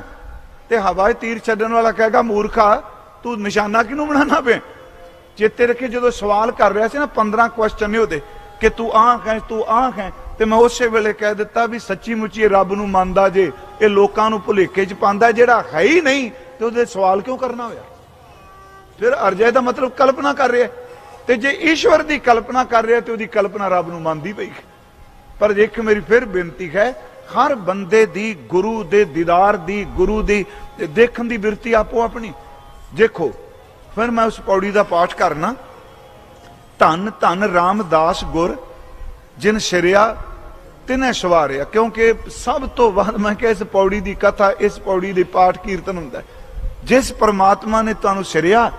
ते हवा तीर छड्डण वाला कहेगा मूर्खा तू निशाना किनू बनाना पे। चेते रखे जो सवाल कर रहा ना 15 क्वेश्चन नहीं होते कि तू आंख है तू आंख है, तो मैं उस वेले कह दिता भी सच्ची मुच्ची रब नूं मनदा जे, ये लोकां नूं भुलेखे च पांदा, जिहड़ा है ही नहीं तो उहदे सवाल क्यों करना होया। फिर अर्जे दा मतलब कल्पना कर रहा है, ते जे ईश्वर की कल्पना कर रहा तो उसकी कल्पना रब नूं मनदी पई। पर एक मेरी फिर बेनती है, हर बंदे दी गुरु दे दीदार दी, गुरु दी देखण दी बिरती आपो अपनी। देखो फिर मैं उस पौड़ी का पाठ करना। धन धन रामदास गुर जिन शिरिया तिन्हें सवारिया, क्योंकि सब तो वध मैं क्या इस पौड़ी की कथा, इस पौड़ी की पाठ कीर्तन हुंदा। जिस परमात्मा ने तुहानू शिरिया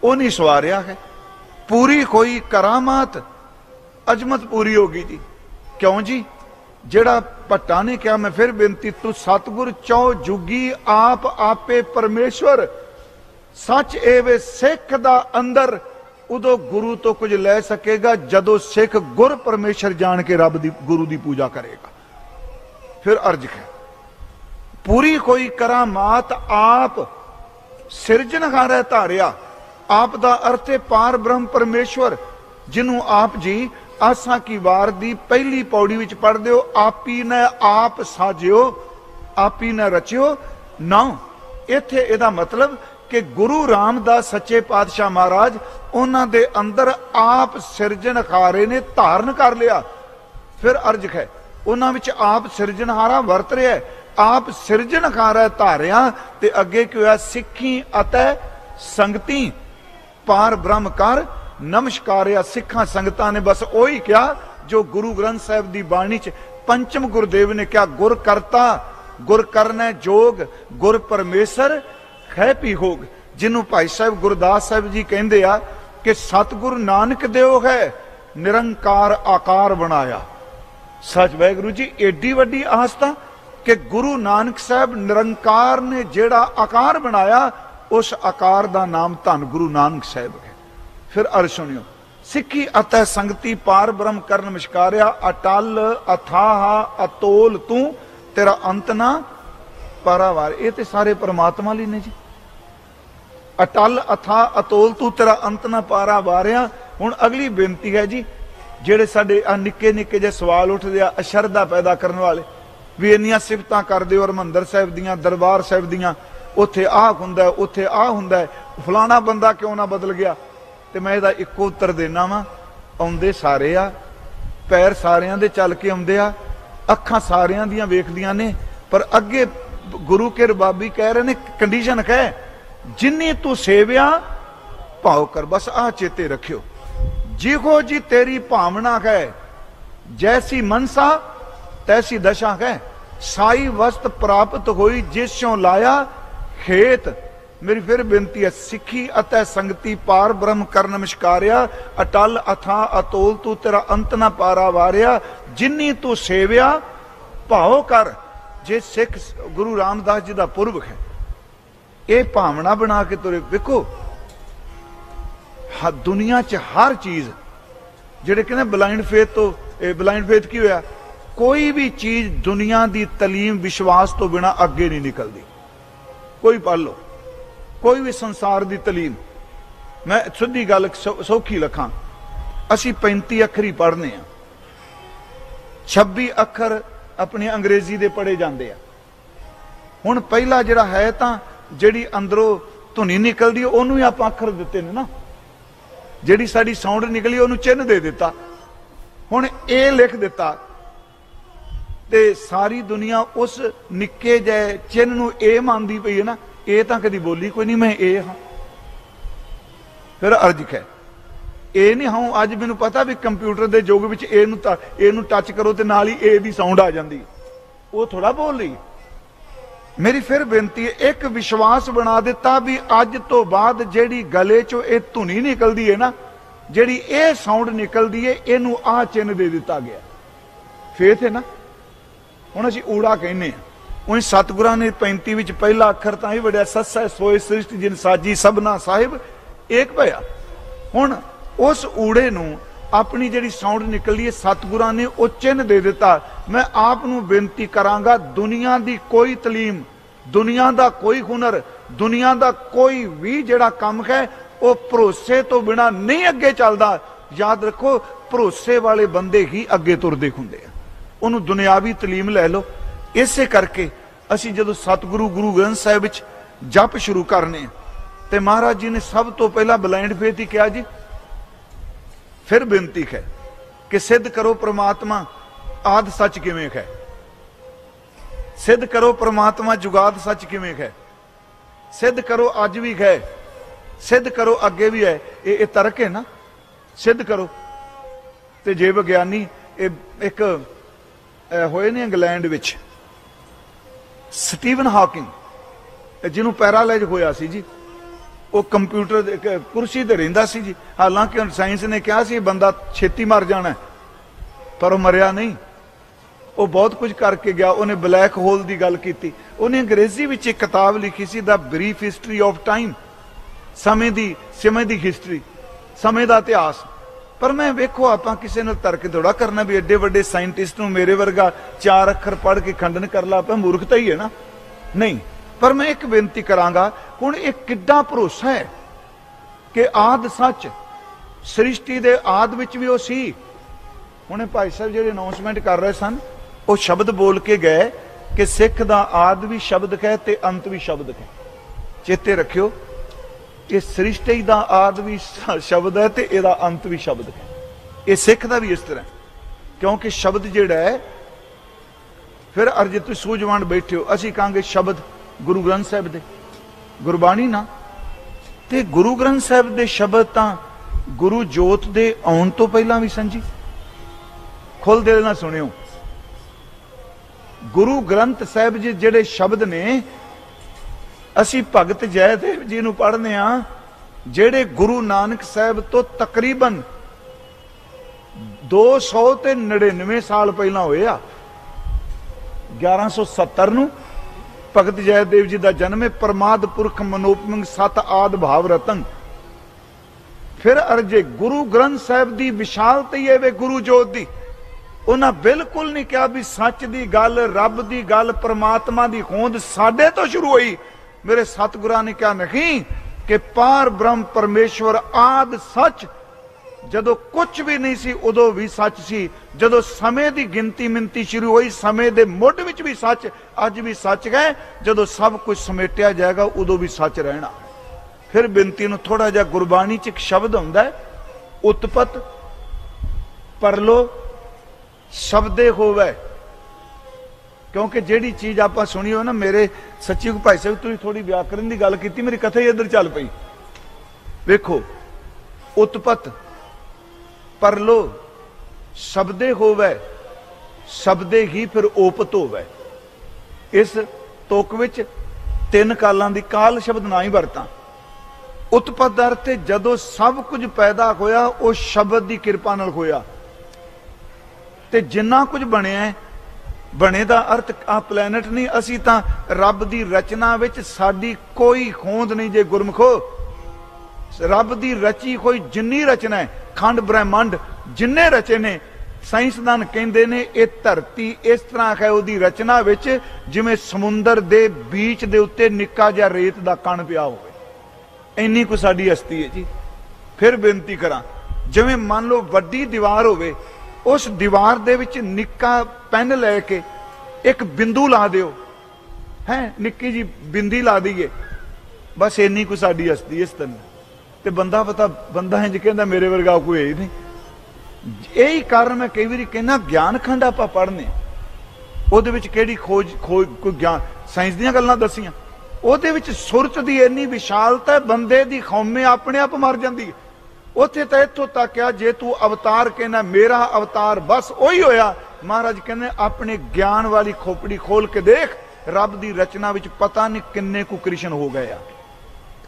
उन्हीं सवारिया है। पूरी कोई करामात अजमत पूरी होगी जी। क्यों जी? जेड़ा भट्टा ने कहा, मैं फिर बेनती, तू सतगुर चौ जुगी आप आपे परमेश्वर, सच एवे सिख दा अंदर उदो गुरु तो कुछ ले सकेगा जदों सिख गुर परमेश्वर जान के रब दी गुरु दी पूजा करेगा। फिर अर्ज है, पूरी कोई करामात आप सिरजनहार है धारिया। आप दा अर्थ है पार ब्रह्म परमेश्वर, जिन्हों आप जी आसा की वार दी पहली पौड़ी विच पढ़दे हो, आपी ने आप साजियो, आपी ने रचियो ना। इत्थे इहदा मतलब कि गुरु रामदास सच्चे पातशाह महाराज उन्हां दे अंदर आप सिरजनहारे ने धारण कर लिया। फिर अर्ज है, उन्हां विच आप सिरजनहारा वरत रहा है, आप सिरजनहारा धारिया। ते अगे क्यों है, सिखी अतै संगती पार ब्रह्म कर नमस्कारिया। सिखा संगतां ने बस ओही क्या जो गुरु ग्रंथ साहिब दी बाणी च पंचम गुरुदेव ने क्या, गुर करता गुर करने जोग गुर परमेश्वर है पी होग। जिन्हों भाई साहब गुरदास साहब जी कहते आ कि सतगुरु नानक देव है निरंकार आकार बनाया। सच वाहिगुरु जी, एडी वड्डी आस्था कि गुरु नानक साहब निरंकार ने जेड़ा आकार बनाया, उस आकार का नाम धन गुरु नानक साहब है। फिर अर्ज सुनियो, सिखी अतः संगति पार ब्रह्म कर नमस्कारिया। अटल अथाह अतोल तू तेरा अंत ना पारावार। ये तो सारे परमात्मा ली ने जी। अटल अथा अतोल तू तेरा अंत ना पारावारिया। हुण अगली बेनती है जी, जेड़े साडे निक्के निक्के जे सवाल उठदे आ अशरदा पैदा करने वाले, भी इन्नियां सिफतां करदे हो हरमंदर साहिब दियां, दरबार साहिब दियां, उत्थे आ हुंदा है, उत्थे आ हुंदा है, फलाना बंदा क्यों ना बदल गया। ते मैं इहदा इक्को उत्तर देना वा, आउंदे सारे आ, पैर सारियां दे चल के आउंदे आ, अखां सारियां दियां वेखदियां ने, पर अगे गुरु के रबाबी कह रहे ने कंडीशन है, जिन्नी तू सेविया भाव कर। बस आ चेते रखियो, जिहो जी तेरी भावना है, जैसी मनसा तैसी दशा है। साई वस्त प्राप्त हुई जिसों लाया खेत। मेरी फिर बेनती है, सिखी अतः संगति पार ब्रह्म कर नमस्कारिया। अटल अथा अतोल तू तेरा अंत ना पारा वारिया। जिन्नी तू सेविया भाव कर। जे सिख गुरु रामदास जी का पुरब है, ये भावना बना के तुरे। देखो दुनिया च हर चीज जेड़े कहते ब्लाइंड फेथ, तो ब्लाइंड फेथ की होया, कोई भी चीज दुनिया की तलीम विश्वास तो बिना अगे नहीं निकलती। कोई पढ़ लो, कोई भी संसार की तलीम। मैं सीधी गल सौखी लखा, असी 35 अखर ही पढ़ने, 26 अखर अपनी अंग्रेजी दे पढ़े जाते हैं। हुण पहला जिहड़ा है तां जिहड़ी अंदरों धुनी निकलदी उहनूं ही आपां अखर दित्ते ने ना, जिहड़ी साडी साउंड निकली उहनूं चिन्ह दे दिता। हुण ए लिख दिता ते सारी दुनिया उस निक्के जिहे चिन्ह नूं ए मानदी पई है ना। ए तां कदी बोली कोई नहीं, मैं ए हां। फिर अर्ज है, ए नहीं हां। अज मैनूं पता भी कंप्यूटर के युग विच ए नूं टच करो तो नाल ही ए दी साउंड आ जाती, वो थोड़ा बोल रही। मेरी फिर बेनती है, एक विश्वास बना दिता भी अज तो बाद जेड़ी गले चो ये धुनी निकलती है ना, जेड़ी ये साउंड निकलती है, इनू आ चिन्ह दे दिता गया। फेथ है ना। हुण असीं ऊड़ा कहने उन सतगुरां ने 35 विच पहला अखर तां ही वड्या, सस्सै सोए सृष्टि जिन साजी सबना साहिब एक भया। हुण उस ऊड़े नूं अपनी जिहड़ी साउंड निकली है, सतगुरां ने वो चिन्ह दे दिता। मैं आप नूं बेनती करांगा, दुनिया दी कोई तलीम, दुनिया दा कोई हुनर, दुनिया दा कोई भी जिहड़ा काम है, वो भरोसे तो बिना नहीं अगे चलदा। याद रखो, भरोसे वाले बंदे ही अगे तुरदे हुंदे आ। उन्होंने दुनियावी तलीम लै लो। इसे करके असी जो सतगुरु गुरु ग्रंथ साहिब विच जप शुरू करने, ते महाराज जी ने सब तो पहला ब्लाइंड फेथ ही किया जी। फिर बेनती है कि सिद्ध करो परमात्मा आद सच किवें है। सिद्ध करो परमात्मा जुगाद सच किवें है, सिद्ध करो अज भी है, सिद्ध करो अगे भी है। ये तर्क है ना, सिद्ध करो। ते जे विग्यानी एक होए ने इंग्लैंड विच स्टीवन हॉकिंग, जिन्होंने पैरालाइज होया सी जी, वो कंप्यूटर कुर्सी ते रहिंदा सी जी। हालांकि साइंस ने कहा सी बंदा छेती मर जाना है, पर मरिया नहीं। वो बहुत कुछ करके गया। उन्हें ब्लैक होल की गल की। उन्हें अंग्रेजी में एक किताब लिखी see the brief history of time, समय की हिस्टरी, समय का इतिहास। पर मैं वेखो आप किसी ने तर्क थोड़ा करना भी एडे वड्डे साइंटिस्ट नूं मेरे वर्गा 4 अखर पढ़ के खंडन कर ला, आप मूर्खता ही है ना। नहीं, पर मैं एक बेनती करांगा, हुण एक किड्डा भरोसा है कि आद सच सृष्टि दे आद विच भी वो सी। हुणे भाई साहब जिहड़े अनाउंसमेंट कर रहे सन, वो शब्द बोल के गए कि सिख दा आद भी शब्द कह ते अंत भी शब्द कह। चेते रखियो, ये सृष्टि दा आद भी शब्द है ते इहदा अंत भी शब्द है। ये सिख दा भी इस तरह, क्योंकि शब्द जिहड़ा है, फिर अरजे तुसीं सूझवान बैठे हो, असीं कहांगे शब्द गुरु ग्रंथ साहिब दे, गुरबाणी ना, ते गुरु ग्रंथ साहिब दे शब्द तां गुरु जोत दे आउण तो पहलां भी सन जी। खुल दिल नाल सुनियो, गुरु ग्रंथ साहिब जी जिहड़े शब्द ने, असीं भगत जयदेव जी नूं पढ़ने आ, जिहड़े गुरु नानक साहिब तो तकरीबन 299 साल पहलां होए आ। 1170 नूं भगत जयदेव जी का जन्म है। परमाद पुरख मनोपमंग सत आद भाव रतन। फिर अर्जे गुरु ग्रंथ साहिब की विशालता ही है वे गुरु जोत दी। उन्हें बिल्कुल नहीं कहा भी सच की गल, रब की गल, परमात्मा की होंद साडे तो शुरू हुई। मेरे सतगुरां ने कहा नहीं कि पार ब्रह्म परमेश्वर आद सच, जदों कुछ भी नहीं सी उदों भी सच सी। जदों समय की गिनती मिनती शुरू हुई, समय के मुढ़ विच भी सच, अज भी सच है। जदों सब कुछ समेटिया जाएगा उदों भी सच रहना। फिर बिनती नूं थोड़ा जिहा गुरबाणी च एक शब्द हुंदा है, उत्पत परलो शब्दे होवे। क्योंकि जिहड़ी चीज आपां सुनी हो ना, मेरे सच्ची भाई साहब तुसीं थोड़ी व्याकरण की गल की, मेरी कथा ही इधर चल पई। वेखो, उत्पत परलो शब्दे होवे, शब्दे ही फिर ओपत होवे। इस तुक विच 3 कालां दी काल शब्द ना ही वरतां। उत्पत दा अर्थ जदों सब कुछ पैदा होया वो शब्द की किरपा नाल होया, ते जिन्ना कुछ बनिया बने दा अर्थ आ प्लैनेट नहीं, असी तां रब दी रचना विच साडी कोई होंद नहीं। जे गुरमुखो, रब दी रची कोई जिन्नी रचना है, खंड ब्रह्मंड जिन्ने रचे ने, साइंसदान कहंदे ने ये धरती इस तरह है उहदी रचना विच जिवें समुंदर दे बीच दे उत्ते निक्का जिहा रेत दा कण पिया होवे। इन्नी को साडी हस्ती है जी। फिर बेनती करा, जिवें मान लो वड्डी दीवार होवे, उस दीवार दे विच निक्का पेन लैके एक बिंदु ला दिओ, है निक्की जी बिंदी ला दईए, बस इन्नी को साडी हस्ती इस तरह। ते बंदा पता बंदा इंज कहंदा मेरे वर्गा कोई है ही नहीं। यही कारण मैं कई बार कहना ज्ञान खंड आप पढ़ने, उहदे विच किहड़ी खोज कोई ज्ञान साइंस दीयां गल्लां दसियां, उहदे विच सुरत दी इन्नी विशालता, बंदे दी खौमे अपने आप मर जाती है। उत्थे तो इत्थों तक आ, जे तू अवतार कहना मेरा अवतार बस उही होया। महाराज कहने अपने ज्ञान वाली खोपड़ी खोल के देख, रब दी रचना विच पता नहीं किन्ने को कृष्ण हो गए,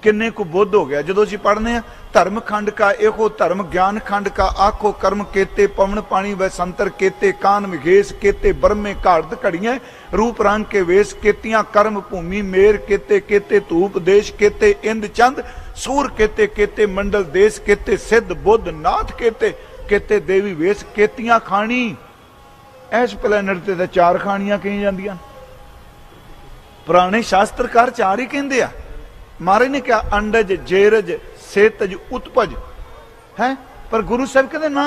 किन्ने को बुद्ध हो गया। जो असीं पढ़ने धर्म खंड का एहो धर्म ज्ञान खंड का आखो कर्म केते पवन पानी व संतर केते कान मघेश केते ब्रह्मे घाड़त घड़ियां रूप रंग के वेश केतियां कर्म भूमि मेर केते केते धूप देश केते इंद चंद सूर केते केते मंडल देश केते सिद्ध बुद्ध नाथ केते केते देवी वेश केतियां खानी। इस प्लैनेट ते 4 खानियां कही जांदियां, पुराने शास्त्रकार 4 ही कहंदे आ। महाराज ने क्या अंडज जेरज सेतज उत्पज है, पर गुरु साहब कहते ना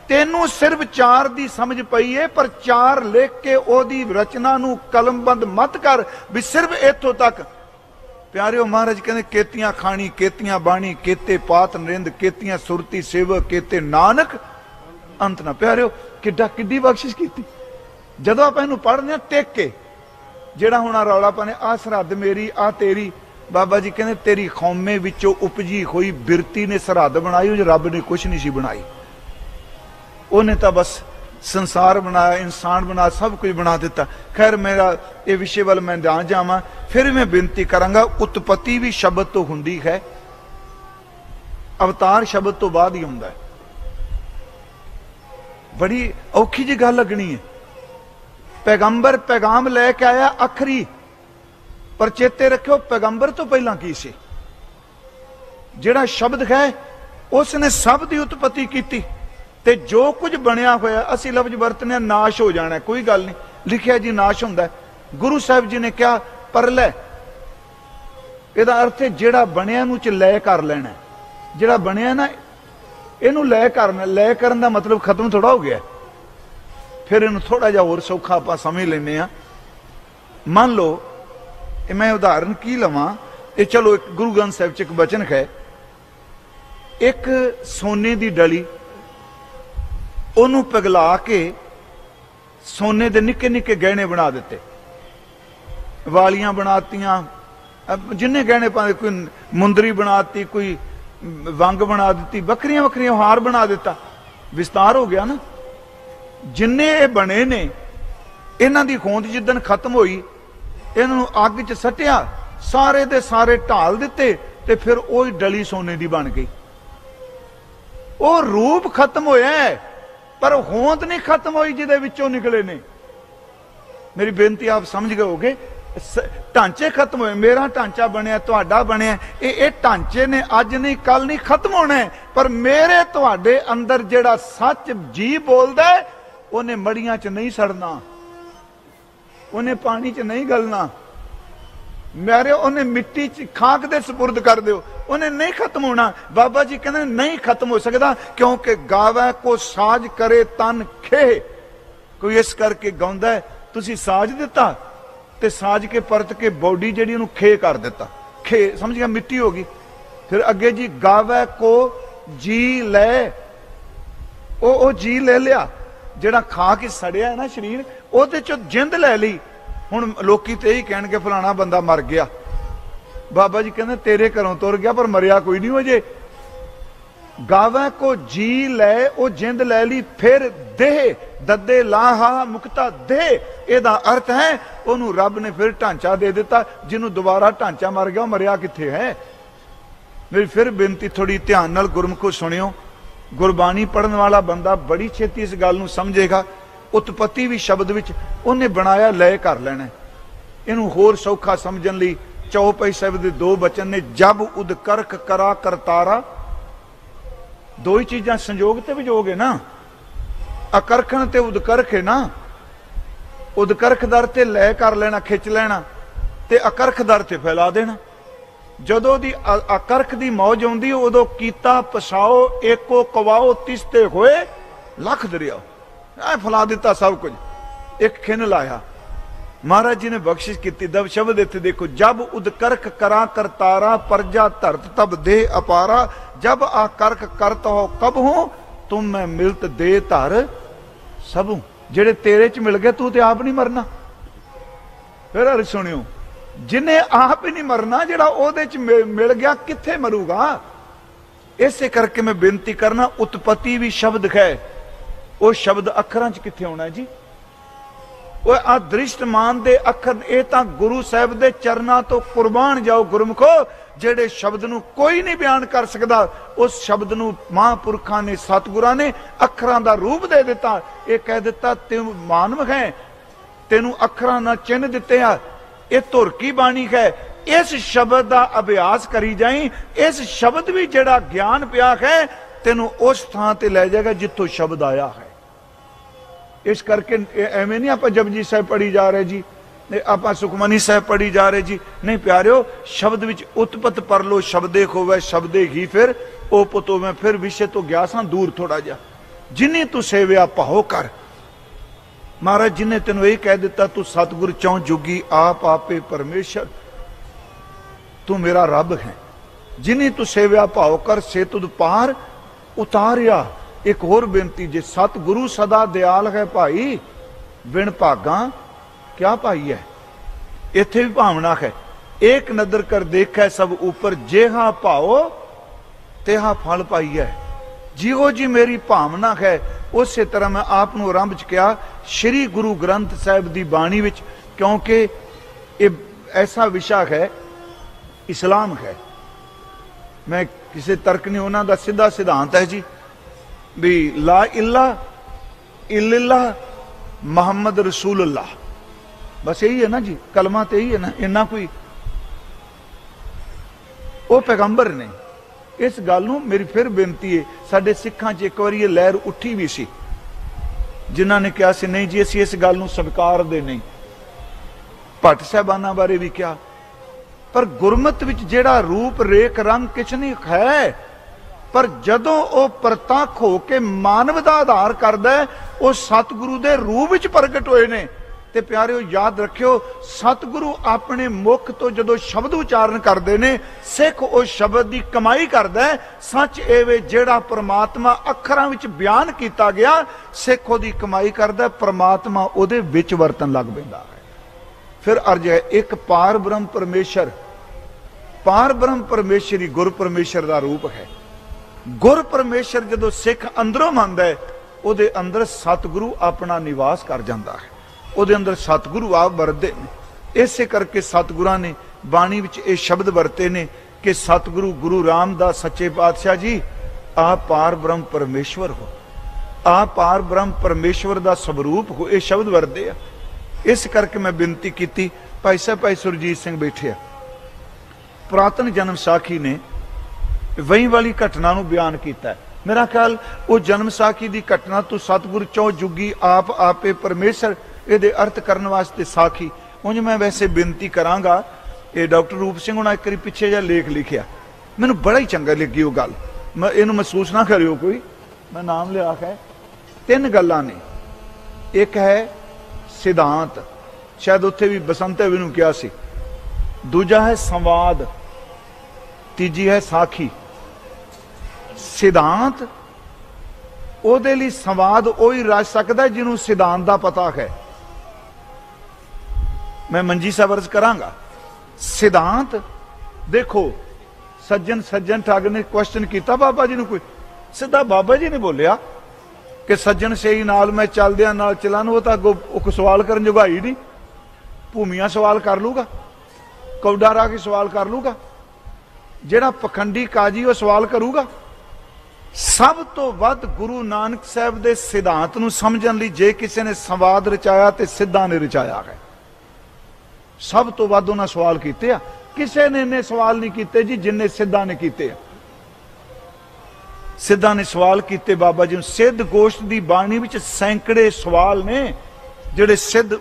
तेनू सिर्फ 4 दी समझ पई है, पर 4 लिख के ओदी रचना नू कलमबंद मत कर भी सिर्फ इथों तक। प्यारियो महाराज कहते केतियां खानी केतियां बाणी केते पात नरिंद केतियां सुरती सेवक केते नानक अंत ना। प्यारियो किड्डा किड्डी बख्शिश की। जदों आप इनू पढ़ने टेक के ਜਿਹੜਾ ਹੁਣ ਆ ਰੌਲਾ ਪਾਣੇ ਆ ਸਰਹੱਦ ਮੇਰੀ ਆ ਤੇਰੀ, बाबा जी कहते तेरी कौमे विचों उपजी हुई बिरती ने सरहद बनाई, रब ने कुछ नहीं सी बनाई। उन्हें तो बस संसार बनाया, इंसान बनाया, सब कुछ बना दिता। खैर मेरा ये विषय वाल मैं ना जावा, फिर मैं बेनती करांगा। उत्पत्ति भी शब्द तो हुंदी है, अवतार शब्द तो बाद ही हुंदा है। बड़ी औखी जी गल लगनी है। पैगंबर पैगाम लैके आया अखरी, पर चेते रखियो पैगंबर तो पहला की सी? जिहड़ा शब्द है उसने सब की उत्पत्ति की, ते जो कुछ बनया होया असी लफ्ज वरतने नाश हो जाना, कोई गल नहीं। लिखिया जी नाश हुंदा है। गुरु साहब जी ने कहा परलै, इहदा अर्थ है जिहड़ा बनया नूं च लै कर लेना। जिहड़ा बनया ना इहनूं लै करना, लै करन दा मतलब खत्म थोड़ा हो गया। फिर इहनूं थोड़ा जिहा होर सौखा आपां समझ लैंदे आ। मान लो मैं उदाहरण की लवां, ये चलो एक गुरु ग्रंथ साहिब च एक बचन है, एक सोने की डली ओनू पिघला के सोने के निके निके गहने बना दिते, वालियां बनातियां, जिन्ने गहने पाते, कोई मुंदरी बनाती, कोई वंग बना दी, बखरियां बखरियां हार बना दिता। विस्तार हो गया ना। जिन्ने ये बने ने इन्हां दी होंद जिदन खत्म हुई, इन्हों अग च सटिया, सारे दे सारे ढाल दिते, ते फिर वही डली सोने की बन गई। वो रूप खत्म होया है, पर होंद नहीं खत्म हुई जिहदे विचों निकले ने। मेरी बेनती आप समझ गए होगे। ढांचे खत्म हुए, मेरा ढांचा बनया, तुहाडा बनया, ये ढांचे ने अज नहीं कल नहीं खत्म होना है, पर मेरे तुहाडे अंदर जिहड़ा सच जी बोलदा है उन्हें मड़ियां च नहीं सड़ना, उन्हें पानी च नहीं गलना, मेरे उन्हें मिट्टी च खाक दे सपुर्द कर दो, उन्हें नहीं खत्म होना। बाबा जी कहते नहीं खत्म हो सकता, क्योंकि गावे को साज करे तन खे। कोई इस करके गाउंदा है, तुसी साज दिता ते साज के परत के बॉडी जिहड़ी उन्हें खे कर दिता, खे समझ गया, मिट्टी होगी। फिर अगे जी गावे को जी ले, ओ जी ले लिया, जिहड़ा खा के सड़िया है ना शरीर, ਉਹਦੇ ਚੋਂ ਜਿੰਦ ਲੈ ਲਈ। ਹੁਣ ਲੋਕੀ ਤੇ ਇਹੀ ਕਹਿਣਗੇ ਫਲਾਣਾ ਬੰਦਾ ਮਰ ਗਿਆ। ਬਾਬਾ ਜੀ ਕਹਿੰਦੇ ਤੇਰੇ ਘਰੋਂ ਤੁਰ ਗਿਆ, ਪਰ ਮਰਿਆ ਕੋਈ ਨਹੀਂ ਹੋ ਜੇ। ਗਾਵਾਂ ਕੋ ਜੀ ਲੈ, ਉਹ ਜਿੰਦ ਲੈ ਲਈ, ਫਿਰ ਦੇਹ ਦੱਦੇ ਲਾਹਾ ਮੁਕਤਾ ਦੇਹ। ਇਹਦਾ ਅਰਥ ਹੈ ਉਹਨੂੰ ਰੱਬ ਨੇ ਫਿਰ ਢਾਂਚਾ ਦੇ ਦਿੱਤਾ। ਜਿਹਨੂੰ ਦੁਬਾਰਾ ਢਾਂਚਾ ਮਰ ਗਿਆ, ਉਹ ਮਰਿਆ ਕਿੱਥੇ ਹੈ। ਮੇਰੀ ਫਿਰ ਬੇਨਤੀ ਥੋੜੀ ਧਿਆਨ ਨਾਲ ਗੁਰਮੁਖੋ ਸੁਣਿਓ। ਗੁਰਬਾਣੀ ਪੜਨ ਵਾਲਾ ਬੰਦਾ ਬੜੀ ਛੇਤੀ ਇਸ ਗੱਲ ਨੂੰ ਸਮਝੇਗਾ। उत्पत्ति भी शब्द विच उन्हें बनाया लय कर लेना। इनू होर सौखा समझन लई चौपाई साहिब दे दो बचन ने, जब उदकरख करा करतारा। दो ही चीजां संयोग ते वियोग है ना, अकरखन ते उदकरख है ना। उदकरख दर ते लय कर लेना, खिंच लेना, ते अकरख दर ते फैला देना। जदों दी अकरख दी मौज आउंदी, उदों कीता पसाओ एको कवाओ, तिसते होए लख दरियाओ। फैला दिता सब कुछ, एक खिन लाया। महाराज जी ने बख्शिश की। दब शब्द इत्थे देखो, जब उदकरख करा करतारा, परजा धरत तब दे अपारा। जब आकरख करत हो कब हो, तुम मैं मिलत दे धर सबू। जेड़े तेरे च मिल गए, तू ते आप नहीं मरना। फिर अर सुनियो, जिन्हें आप ही नहीं मरना, जेड़ा ओदे च मिल गया किथे मरूगा। इसे करके मैं बेनती करना, उत्पत्ति भी शब्द है, वो शब्द अखरां च किथे होना जी। वो आ दृष्टमान दे अखर, ये तां गुरु साहब दे चरनां तो कुर्बान जाओ गुरमुखो। जेड़े शब्द नूं कोई नहीं बयान कर सकदा, उस शब्द नूं महापुरखां ने, सतगुरां ने अखरां दा रूप दे दिता। ये कह दिता तू मानव है, तेनू अखरां नाल चिन्ह दिते आ, ये धुर की बाणी है। इस शब्द दा अभ्यास करी जाई। इस शब्द भी जेड़ा ज्ञान पिया है, तेनू उस थां ते लै जाएगा जिथों शब्द आया है। इस करके एवें नहीं आप जपजी साहिब पढ़ी जा रहे जी, आप सुखमनी साहिब पढ़ी जा रहे जी, नहीं प्यारियो। शब्द विच उत्पत पर लो, शब्दे खोवे शब्दे ही फिर ओ पुतो। मैं फिर विषय तो गया सा दूर थोड़ा जा। जिन्हें तू सेविया भाओ कर। महाराज जिन्हें तेन यही कह दिता, तू सतगुर चौं जुगी आप आपे परमेश्वर, तू मेरा रब है। जिन्हें तू सेविया भाओ कर, से तुद पार उतारिया। एक होर बेनती, जे सतगुरु सदा दयाल है भाई, बिन भागा क्या पाई है। इत्थे भी भावना है, एक नदर कर देखै सब ऊपर, जेहा भाओ तेहा फल पाइयै। जिहो जी मेरी भावना है उस तरह मैं आप नूं आरंभ च कहा श्री गुरु ग्रंथ साहिब की बाणी विच, क्योंकि ये ऐसा विषय है, इस्लाम है। मैं किसी तर्क नहीं, उन्हों का सीधा सिद्धांत है जी भी ला इला इल्ला मोहम्मद रसूलुल्लाह, बस यही है ना जी, कलमा तो यही है ना, इन्ना कोई वो पैगंबर ने। इस गल नूं मेरी फिर बेनती है, साडे सिखां च एक बार ये लहर उठी भी सी, जिन्हां ने कहा सी नहीं जी असीं इस गल नूं स्वीकार दे नहीं, भट्ट साहबाना बारे भी क्या, पर गुरमत विच जिहड़ा रूप रेख रंग किछ नहीं है, पर जदों वो प्रतख हो के मानव का आधार करदा है, वो सतगुरु दे रूप विच प्रगट होए ने। ते प्यारिओ याद रखियो, सतगुरु अपने मुख तो जदों शब्द उचारण करते हैं, सिख उस शब्द की कमाई करता है। सच एवे जिहड़ा परमात्मा अखरां विच बयान किया गया, सिख उहदी कमाई करता है, परमात्मा उहदे विच वरतन लग पैंदा है। फिर अर्ज है एक पार ब्रह्म परमेश्वर, पार ब्रह्म परमेश्वरी गुर परमेश्वर का रूप है। गुर परमेश्वर जदों सिख अंदरों मंनदा है, उहदे अंदर सतगुरु अपना निवास कर जाता है, उहदे अंदर सतगुरु आप वरतदे ने। इसे करके सतगुरां ने बाणी विच ये शब्द वरते ने कि सतगुरु गुरु रामदास सच्चे पातशाह जी आप पार ब्रह्म परमेश्वर हो, आप पार ब्रह्म परमेश्वर का स्वरूप हो, ये शब्द वरते आ। इस करके मैं बेनती की, भाई साहब भाई सुरजीत सिंह बैठे, पुरातन जन्म साखी ने वही वाली घटना नूं बयान किया। मेरा ख्याल वो जन्म साखी की घटना तो सतगुरु चौ जुगी आप आपे परमेश्वर ये अर्थ करने वास्ते साखी। उंज मैं वैसे बेनती करांगा, ये डॉक्टर रूप सिंह उन्हें एक बार पिछे जा लेख लिखिया, मैनू बड़ा ही चंगा लगी वो गल, मैं इनू महसूस ना करियो कोई, मैं नाम लिया है। तीन गल्लां ने, एक है सिद्धांत, शायद उत्थे भी बसंत भी नूं कहा सी, दूजा है संवाद, तीजी है साखी। सिद्धांत ਉਹਦੇ ਲਈ संवाद ਉਹੀ रच सकता है जिन्हों सिद्धांत का पता है। मैं मंजी साहब अर्ज करांगा, सिद्धांत देखो, सज्जन सज्जन ठग ने क्वेश्चन किया बाबा जी ने, कोई सीधा बाबा जी ने बोलिया कि सज्जन सही नाल मैं चलदियां नाल चलान, वो तो अगों सवाल करन जोगा ही नहीं, भूमिया सवाल कर लूगा, कौडा राह के सवाल कर लूगा, जेड़ा पखंडी काजी वो सवाल करूगा। सब तो वध गुरु नानक साहब के सिद्धांत नूं समझण लई जे किसी ने संवाद रचाया तो सिद्धा ने रचाया है। सब तो वध उन्हें सवाल किए, किसी ने इन्ने सवाल नहीं किए जी जिन्ने सिद्धा ने किए। सिद्धा ने सवाल किए बाबा जी, सिद्ध गोश्त की बाणी विच सैकड़े सवाल ने जिहड़े सिद्ध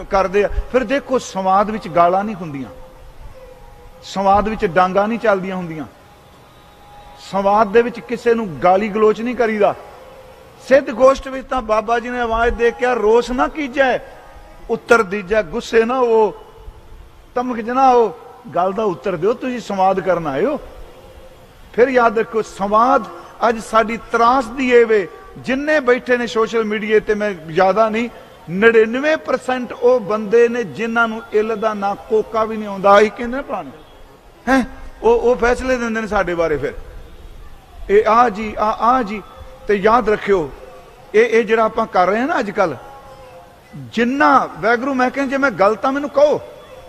करते हैं। फिर देखो संवाद विच गालां नहीं हुंदियां, संवाद विच डांगा नहीं चलदियां हुंदियां, संवाद दे विच किसे नूं गाली गलोच नहीं करीदा। सिद्ध गोष्ठ विच तां बाबा जी ने आवाज दे के रोस ना कीजै, उत्तर दीजै, गुस्से ना हो, तमक ना हो, गल दा उत्तर दिओ, तुसीं संवाद करन आए हो। फिर याद रखो संवाद अज साडी त्रास दी एवे, जिन्ने बैठे ने सोशल मीडिया ते, मैं ज्यादा नहीं, 99% वो बंदे ने जिन्हां नूं इल दा ना कोका भी नहीं आउंदा, ही कहंदे पुराने हैं वो फैसले दिंदे ने साडे बारे। फिर ए आ जी आ जी, ते याद रखियो ये जिहड़ा आपां कर रहे हैं ना अजकल, जिन्ना वैगुरू मैं कह जे मैं गलत हाँ मैनू कहो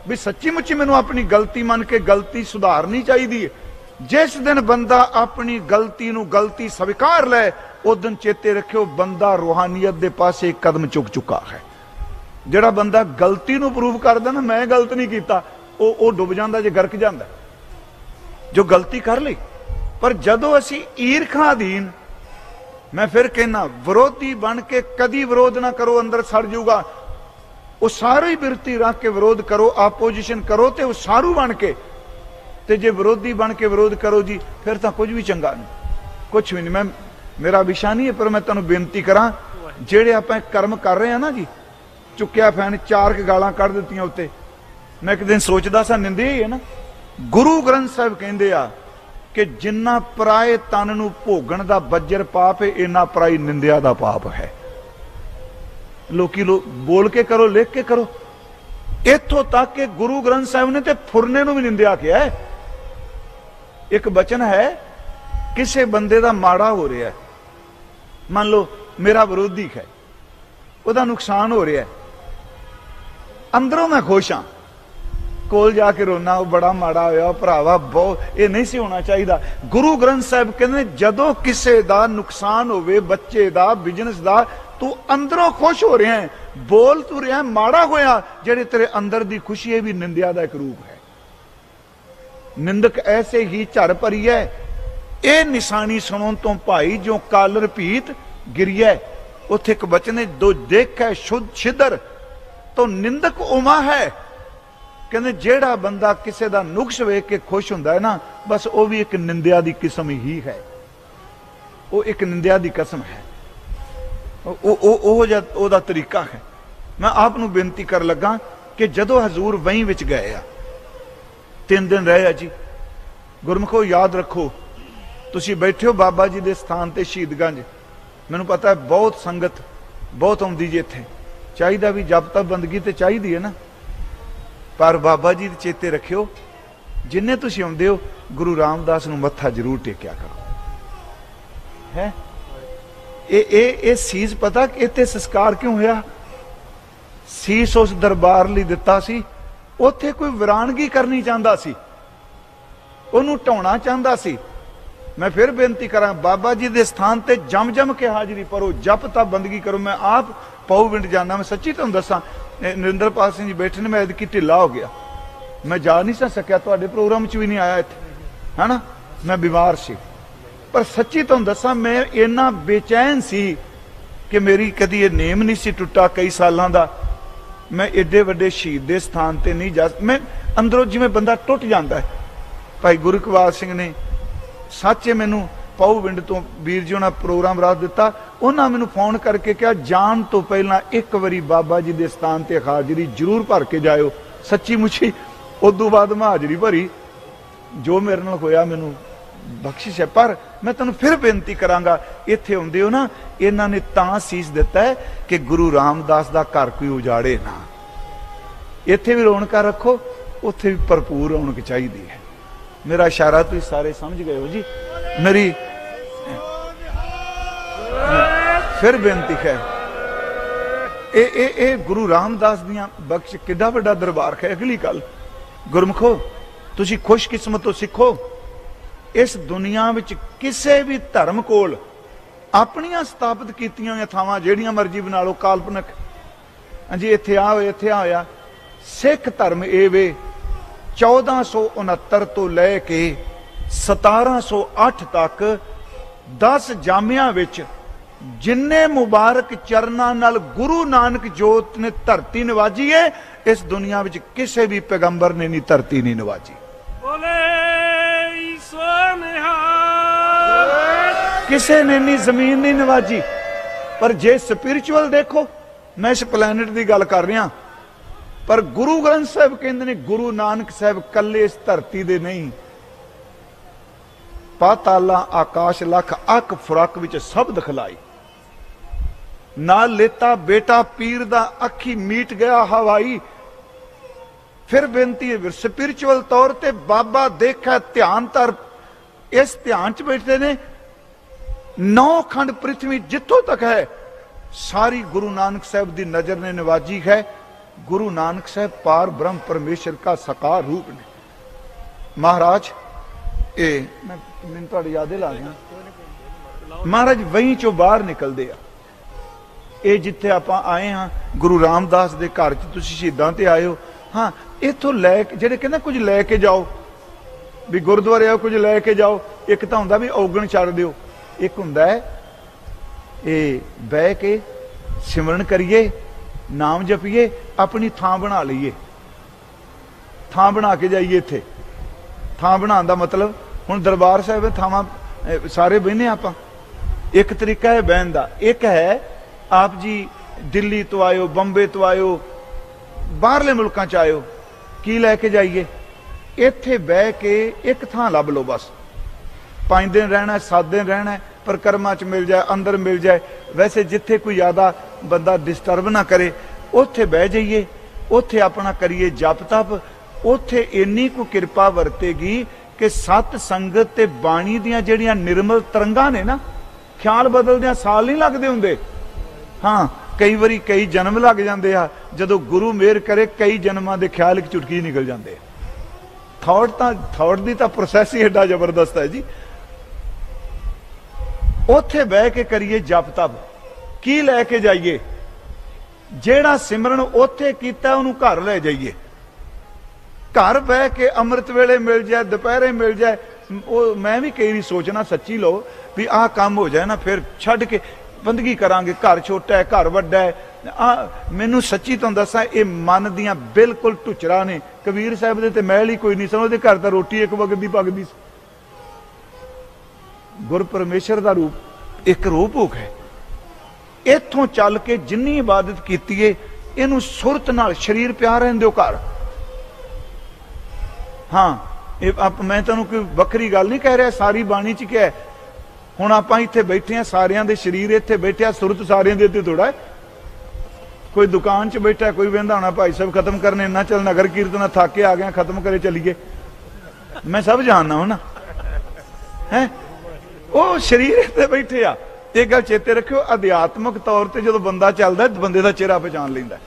भी सच्ची मुच्ची मैनू अपनी गलती मन के गलती सुधारनी चाहिए। जिस दिन बंदा अपनी गलती नू गलती स्वीकार लै, उस दिन चेते रखियो बंदा रूहानियत दे पासे एक कदम चुक चुका है। जिहड़ा बंदा गलती नू प्रूव करदा ना मैं गलत नहीं कीता, वो डुब जांदा जे गरक जांदा जो गलती कर ली। पर जदों असी ईरखा अधीन, मैं फिर कहना विरोधी बन के कदी विरोध ना करो, अंदर सड़ जाऊगा। वो सारी बिरती रख के विरोध करो, आपोजिशन करो, तो सारू बन के, ते जे विरोधी बन के विरोध करो जी, फिर तो कुछ भी चंगा नहीं, कुछ भी नहीं। मैं मेरा विषय नहीं है, पर मैं तुहानूं बेनती करा, जेड़े आपां कर्म कर रहे हैं ना जी, चुक्या फैन 4 गालां कढ़ दित्तियां उत्ते। मैं एक दिन सोचदा सा, निंदे ही है ना, गुरु ग्रंथ साहिब कहंदे आ कि जिन्ना पराए तन नूं भोगण दा बज्जर पाप है, इन्ना पराई निंदिया दा पाप है। लोकी बोल के करो, लिख के करो, इत्थों तक कि गुरु ग्रंथ साहिब ने तो फुरने नूं भी निंदिया किया है। एक बचन है, किसी बंदे का माड़ा हो रहा है, मान लो मेरा विरोधी है, उसका नुकसान हो रहा है, अंदरों मैं खुश हाँ, कोल जाके रोना वो बड़ा माड़ा होया भरावा बहुत ये नहीं सी होना चाहिए। गुरु ग्रंथ साहिब कहते जदों किसी का नुकसान होवे, बच्चे का, बिजनेस का, तू अंदरों खुश हो रहा है, बोल तू रहा है माड़ा होया, जेड़े तेरे अंदर की खुशी है भी निंदिया का एक रूप है। निंदक ऐसे ही झर भरी है। ये निशानी सुनो तो भाई जो कालर भीत गिरिया, उथे एक बचन है, दो देख है शुद्ध छिदर तो निंदक उमा है। कहते जेड़ा बंदा किसी का नुक्स वेख के खुश होंदा है ना, बस वो भी एक निंदिया की किस्म ही है, वो एक निंदिया की कसम है, ओदा तरीका है। मैं आपनू बेनती कर लगा कि जदों हजूर वहीं विच गए आ, 3 दिन रहे जी, गुरमुखो याद रखो, तुसी बैठे हो बाबा जी के स्थान ते शहीदगंज, मैनू पता है बहुत संगत बहुत आउंदी जी इत्थे, चाहिदा भी जब तक बंदगी तो चाहिए है ना, पर बाबा जी चेते रखियो, जिन्ने तुसी आउंदे हो गुरु रामदास नूं मत्था जरूर टेकिया करो। है ए सीस पता कि इत्थे संस्कार क्यों होया? सीस उस दरबार लई दिता सी, उत्थे कोई विरानगी करनी चाहता सी, उन्होंने ढाउणा चाहता सी। मैं फिर बेनती करा, बाबा जी के स्थान ते जम जम के हाजिरी भरो, जप तप बंदगी करो। मैं आप पाऊविंड जाना, मैं सच्ची तुहानूं दसां, नरिंदरपाल सिंह जी बैठे ने, मैं एदकी ढिला हो गया, मैं जा नहीं सकिया, तुहाडे प्रोग्राम च भी नहीं आया इत्थे, है ना, मैं बीमार सी। पर सच्ची तुहानूं दसां मैं इन्ना बेचैन सी कि मेरी कदी ये नेम नहीं सी टुटा कई सालों का। मैं एडे वड्डे शहीद के स्थान ते नहीं जा, मैं अंदरों जिवें बंदा टुट जाता है। भाई गुरु इकबाल सिंह ने सच मैनू पाऊविंड तो वीर जी उन्हें प्रोग्राम रख दिता, उन्हें मैनू फोन करके कहा जान तो पहला एक बारी बाबा जी के स्थान ते हाजिरी जरूर भर के जाओ। सच्ची मुच्छी उदों बाद मैं हाजिरी भरी, जो मेरे नाल होया मैनू बख्शिश है। पर मैं तुहानूं फिर बेनती करांगा, इत्थे आउंदे हो ना, इन्हां ने तां सीस दिता है कि गुरु रामदास दा घर कोई उजाड़े ना। इत्थे भी रौनकां रखो, उत्थे भी भरपूर रौनक चाहिदी है। मेरा इशारा तुसीं सारे समझ गए हो जी। मेरी फिर बेनती है, ए गुरु रामदास दियां बख्श किड्डा वड्डा दरबार है। अगली गल गुरमुखो, तुसीं खुशकिस्मत हो सिखो, इस दुनिया विच किसी भी धर्म कोल अपनियां स्थापित कीतियां होईयां थावां जिहड़ियां मर्जी बना लो, काल्पनिक जी इत्थे आ होया इत्थे आ होया। सिख धर्म ए वे 1469 तो लैके 1708 तक 10 जामिया विच जिन्ने मुबारक चरना नाल गुरु नानक जोत ने धरती नवाजी है, इस दुनिया विच किसी भी पैगंबर ने नहीं धरती नहीं नवाजी। किसी ने नहीं जमीन नहीं नवाजी। पर जे स्पिरिचुअल देखो, मैं इस प्लैनेट की गल कर रहा, पर गुरु ग्रंथ साहिब कहते ने गुरु नानक साहिब कले इस धरती दे नहीं, पाताला आकाश लख अक फुरक विच सब दिखलाई, ना लेता बेटा पीर दा अखी मीट गया हवाई। फिर बेनती है स्पिरिचुअल तौर ते बाबा देखा ध्यान तर, इस ध्यान च बैठते ने 9 खंड पृथ्वी जिथों तक है सारी गुरु नानक साहब की नजर ने नवाजी है। गुरु नानक साहब पार ब्रह्म परमेश्वर का साकार रूप ने। महाराज मैंने याद ला गया, महाराज वहीं चो बाहर निकलते आ, ये जिथे आप आए हाँ गुरु रामदास के घर च तुसीं शहीदां ते आए हो। हाँ इथों लैके जेडे कहना कुछ लैके जाओ, भी गुरुद्वारे आओ कुछ लैके जाओ, एक तो हुंदा भी औगण छड्ड दिओ, एक हुंदा है ये बह के सिमरन करिए, नाम जपीए, अपनी थां बना लीए, थां बना के जाइए। इत्थे थां बनाने का मतलब हुण दरबार साहिब थावां सारे बहने आप, एक तरीका है बहन का, एक है आप जी दिल्ली तो आयो, बंबे तो आयो, बाहरले मुल्कां च आयो, की लैके जाइए, इत्थे बह के एक थां लभ लो, बस 5 दिन रहना, 7 दिन रहना, परिक्रमा च मिल जाए, अंदर मिल जाए, वैसे जिथे कोई ज्यादा बंदा डिस्टर्ब ना करे उत्थे बह जाइए, ਉੱਥੇ ਆਪਣਾ ਕਰੀਏ ਜਪ ਤਪ, ਉੱਥੇ ਇੰਨੀ ਕੁ ਕਿਰਪਾ ਵਰਤੇਗੀ ਕਿ ਸਤ ਸੰਗਤ ਤੇ ਬਾਣੀ ਦੀਆਂ ਜਿਹੜੀਆਂ ਨਿਰਮਲ ਤਰੰਗਾਂ ਨੇ ਨਾ, ਖਿਆਲ ਬਦਲਦਿਆਂ ਸਾਲ ਨਹੀਂ ਲੱਗਦੇ ਹੁੰਦੇ। ਹਾਂ, ਕਈ ਵਾਰੀ ਕਈ ਜਨਮ ਲੱਗ ਜਾਂਦੇ ਆ, ਜਦੋਂ ਗੁਰੂ ਮਿਹਰ ਕਰੇ ਕਈ ਜਨਮਾਂ ਦੇ ਖਿਆਲ ਇੱਕ ਚੁਟਕੀ ਨਿਕਲ ਜਾਂਦੇ ਆ। ਥਾਟ ਦੀ ਤਾਂ ਪ੍ਰੋਸੈਸ ਹੀ ਏਡਾ ਜ਼ਬਰਦਸਤ ਹੈ ਜੀ। ਉੱਥੇ ਬਹਿ ਕੇ ਕਰੀਏ ਜਪ ਤਪ, ਕੀ ਲੈ ਕੇ ਜਾਈਏ? ਜਿਹੜਾ ਸਿਮਰਨ ਉੱਥੇ ਕੀਤਾ ਉਹਨੂੰ ਘਰ ਲੈ ਜਾਈਏ। ਘਰ ਬਹਿ ਕੇ ਅੰਮ੍ਰਿਤ ਵੇਲੇ ਮਿਲ ਜਾਏ, ਦੁਪਹਿਰੇ ਮਿਲ ਜਾਏ। ਉਹ ਮੈਂ ਵੀ ਕਈ ਵਾਰੀ ਸੋਚਣਾ ਸੱਚੀ ਲਓ ਵੀ ਆਹ ਕੰਮ ਹੋ ਜਾਏ ਨਾ, ਫਿਰ ਛੱਡ ਕੇ ਬੰਦਗੀ ਕਰਾਂਗੇ। ਘਰ ਛੋਟਾ ਹੈ, ਘਰ ਵੱਡਾ ਹੈ। ਮੈਨੂੰ ਸੱਚੀ ਤੁਹਾਨੂੰ ਦੱਸਾਂ, ਇਹ ਮਨ ਦੀਆਂ ਬਿਲਕੁਲ ਢੁਚਰਾ ਨੇ। ਕਬੀਰ ਸਾਹਿਬ ਦੇ ਤੇ ਮਹਿਲ ਹੀ ਕੋਈ ਨਹੀਂ ਸਨ, ਉਹਦੇ ਘਰ ਤਾਂ ਰੋਟੀ ਇੱਕ ਵਗਦੀ ਪੱਕਦੀ ਸੀ। ਗੁਰ ਪਰਮੇਸ਼ਰ ਦਾ ਰੂਪ ਇੱਕ ਰੂਪ ਹੋ ਗਿਆ। ਇੱਥੋਂ ਚੱਲ ਕੇ ਜਿੰਨੀ ਇਬਾਦਤ ਕੀਤੀ ਏ, ਇਹਨੂੰ ਸੁਰਤ ਨਾਲ ਸਰੀਰ ਪਿਆ ਰਹਿਣ ਦਿਓ ਘਰ। ਹਾਂ, ਮੈਂ ਤੁਹਾਨੂੰ ਕੋਈ ਵੱਖਰੀ ਗੱਲ ਨਹੀਂ ਕਹਿ ਰਿਹਾ, ਸਾਰੀ ਬਾਣੀ ਚ ਕਿਹਾ। ਹੁਣ ਆਪਾਂ ਇੱਥੇ ਬੈਠੇ ਆ, ਸਾਰਿਆਂ ਦੇ ਸਰੀਰ ਇੱਥੇ ਬੈਠਿਆ, ਸੁਰਤ ਸਾਰਿਆਂ ਦੇ ਉੱਤੇ ਥੋੜਾ। ਕੋਈ ਦੁਕਾਨ ਚ ਬੈਠਾ, ਕੋਈ ਵਹਿੰਦਾ ਹੋਣਾ ਭਾਈ ਸਾਹਿਬ ਖਤਮ ਕਰਨੇ ਨਾ, ਚੱਲ ਨਗਰ ਕੀਰਤਨ ਥੱਕ ਕੇ ਆ ਗਿਆ, ਖਤਮ ਕਰੇ ਚਲੀਏ। ਮੈਂ ਸਭ ਜਾਣਦਾ ਹਾਂ ਨਾ ਹੈ। ਉਹ ਸਰੀਰ ਇੱਥੇ ਬੈਠੇ ਆ। ਇਹ ਗੱਲ ਚੇਤੇ ਰੱਖਿਓ, ਅਧਿਆਤਮਕ ਤੌਰ ਤੇ ਜਦੋਂ ਬੰਦਾ ਚੱਲਦਾ, ਬੰਦੇ ਦਾ ਚਿਹਰਾ ਪਛਾਣ ਲੈਂਦਾ।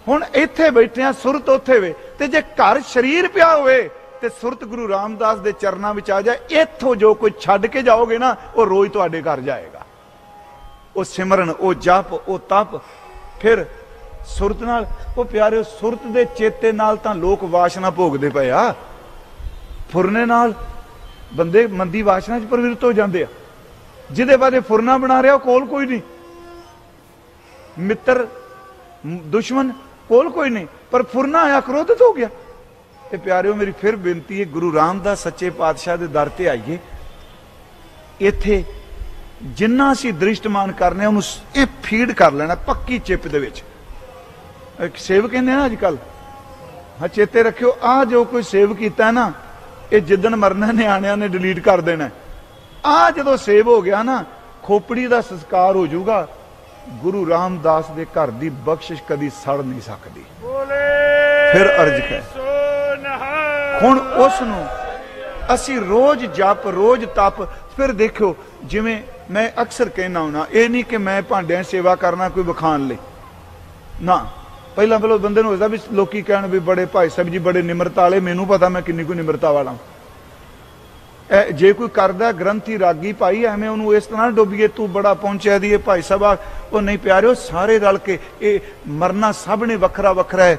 ਹੁਣ ਇੱਥੇ ਬੈਠੇ ਆ, ਸੁਰਤ ਉੱਥੇ ਵੇ। ਤੇ ਜੇ ਘਰ ਸਰੀਰ ਪਿਆ ਹੋਵੇ ਤੇ ਸੁਰਤ ਗੁਰੂ ਰਾਮਦਾਸ ਦੇ ਚਰਨਾਂ ਵਿੱਚ ਆ ਜਾਏ, ਇੱਥੋਂ ਜੋ ਕੋਈ ਛੱਡ ਕੇ ਜਾਓਗੇ ਨਾ, ਉਹ ਰੋਜ਼ ਤੁਹਾਡੇ ਘਰ ਜਾਏਗਾ। ਉਹ ਸਿਮਰਨ, ਉਹ ਜਪ, ਉਹ ਤਪ, ਫਿਰ ਸੁਰਤ ਨਾਲ। ਉਹ ਪਿਆਰਿਓ, ਸੁਰਤ ਦੇ ਚੇਤੇ ਨਾਲ ਤਾਂ ਲੋਕ ਵਾਸ਼ਨਾ ਭੋਗਦੇ ਪਏ ਆ। ਫੁਰਨੇ ਨਾਲ ਬੰਦੇ ਮੰਦੀ ਵਾਸ਼ਨਾ ਚ ਪ੍ਰਵਿਰਤ ਹੋ ਜਾਂਦੇ ਆ। ਜਿਹਦੇ ਬਾਰੇ ਫੁਰਨਾ ਬਣਾ ਰਿਹਾ, ਉਹ ਕੋਲ ਕੋਈ ਨਹੀਂ। ਮਿੱਤਰ ਦੁਸ਼ਮਨ ਕੋਲ ਕੋਈ ਨਹੀਂ, ਪਰ ਫੁਰਨਾ ਆਇਆ, ਕ੍ਰੋਧਿਤ ਹੋ ਗਿਆ। ਤੇ ਪਿਆਰਿਓ, ਮੇਰੀ ਫਿਰ ਬੇਨਤੀ ਹੈ, ਗੁਰੂ ਰਾਮਦਾਸ ਸੱਚੇ ਪਾਤਸ਼ਾਹ ਦੇ ਦਰ ਤੇ ਆਈਏ। ਇੱਥੇ ਜਿੰਨਾ ਅਸੀਂ ਦ੍ਰਿਸ਼ਟਮਾਨ ਕਰਨੇ, ਉਹਨੂੰ ਇਹ ਫੀਡ ਕਰ ਲੈਣਾ ਪੱਕੀ ਚਿੱਪ ਦੇ ਵਿੱਚ। ਇੱਕ ਸੇਵ ਕਹਿੰਦੇ ਨਾ ਅੱਜ ਕੱਲ, ਹਾਂ ਚੇਤੇ ਰੱਖਿਓ, ਆਹ ਜੋ ਕੋਈ ਸੇਵ ਕੀਤਾ ਨਾ, ਇਹ ਜਿੱਦਣ ਮਰਨਾ ਨਿਆਣਿਆਂ ਨੇ ਡਿਲੀਟ ਕਰ ਦੇਣਾ। ਆਹ ਜਦੋਂ ਸੇਵ ਹੋ ਗਿਆ ਨਾ, ਖੋਪੜੀ ਦਾ ਸੰਸਕਾਰ ਹੋ ਜਾਊਗਾ। ਗੁਰੂ ਰਾਮਦਾਸ ਦੇ ਘਰ ਦੀ ਬਖਸ਼ਿਸ਼ ਕਦੀ ਸੜ ਨਹੀਂ ਸਕਦੀ। ਫਿਰ ਅਰਜ ਹੈ, ਹੁਣ ਉਸ ਨੂੰ ਅਸੀਂ ਰੋਜ਼ ਜਪ, ਰੋਜ਼ ਤਪ। ਫਿਰ ਦੇਖਿਓ, ਜਿਵੇਂ ਮੈਂ ਅਕਸਰ ਕਹਿਣਾ ਹੁਣਾ, ਇਹ ਨਹੀਂ ਕਿ ਮੈਂ ਭਾਂਡਿਆਂ ਸੇਵਾ ਕਰਨਾ ਕੋਈ ਵਿਖਾਣ ਲਈ ਨਾ। ਪਹਿਲਾਂ ਬੰਦੇ ਨੂੰ ਹੋਦਾ ਵੀ ਲੋਕੀ ਕਹਿਣ ਵੀ ਬੜੇ ਭਾਈ ਸਾਹਿਬ ਜੀ ਬੜੇ ਨਿਮਰਤਾ ਵਾਲੇ। ਮੈਨੂੰ ਪਤਾ ਮੈਂ ਕਿੰਨੀ ਕੋਈ ਨਿਮਰਤਾ ਵਾਲਾ। ਜੇ ਕੋਈ ਕਰਦਾ ਗ੍ਰੰਥੀ ਰਾਗੀ ਭਾਈ, ਐਵੇਂ ਉਹਨੂੰ ਇਸ ਤਰ੍ਹਾਂ ਡੋਬੀਏ ਤੂੰ ਬੜਾ ਪਹੁੰਚਿਆ ਦੀ ਭਾਈ ਸਾਹਿਬ। ਉਹ ਨਹੀਂ ਪਿਆਰਿਓ, ਸਾਰੇ ਰਲ ਕੇ। ਇਹ ਮਰਨਾ ਸਭ ਨੇ ਵੱਖਰਾ ਵੱਖਰਾ ਹੈ,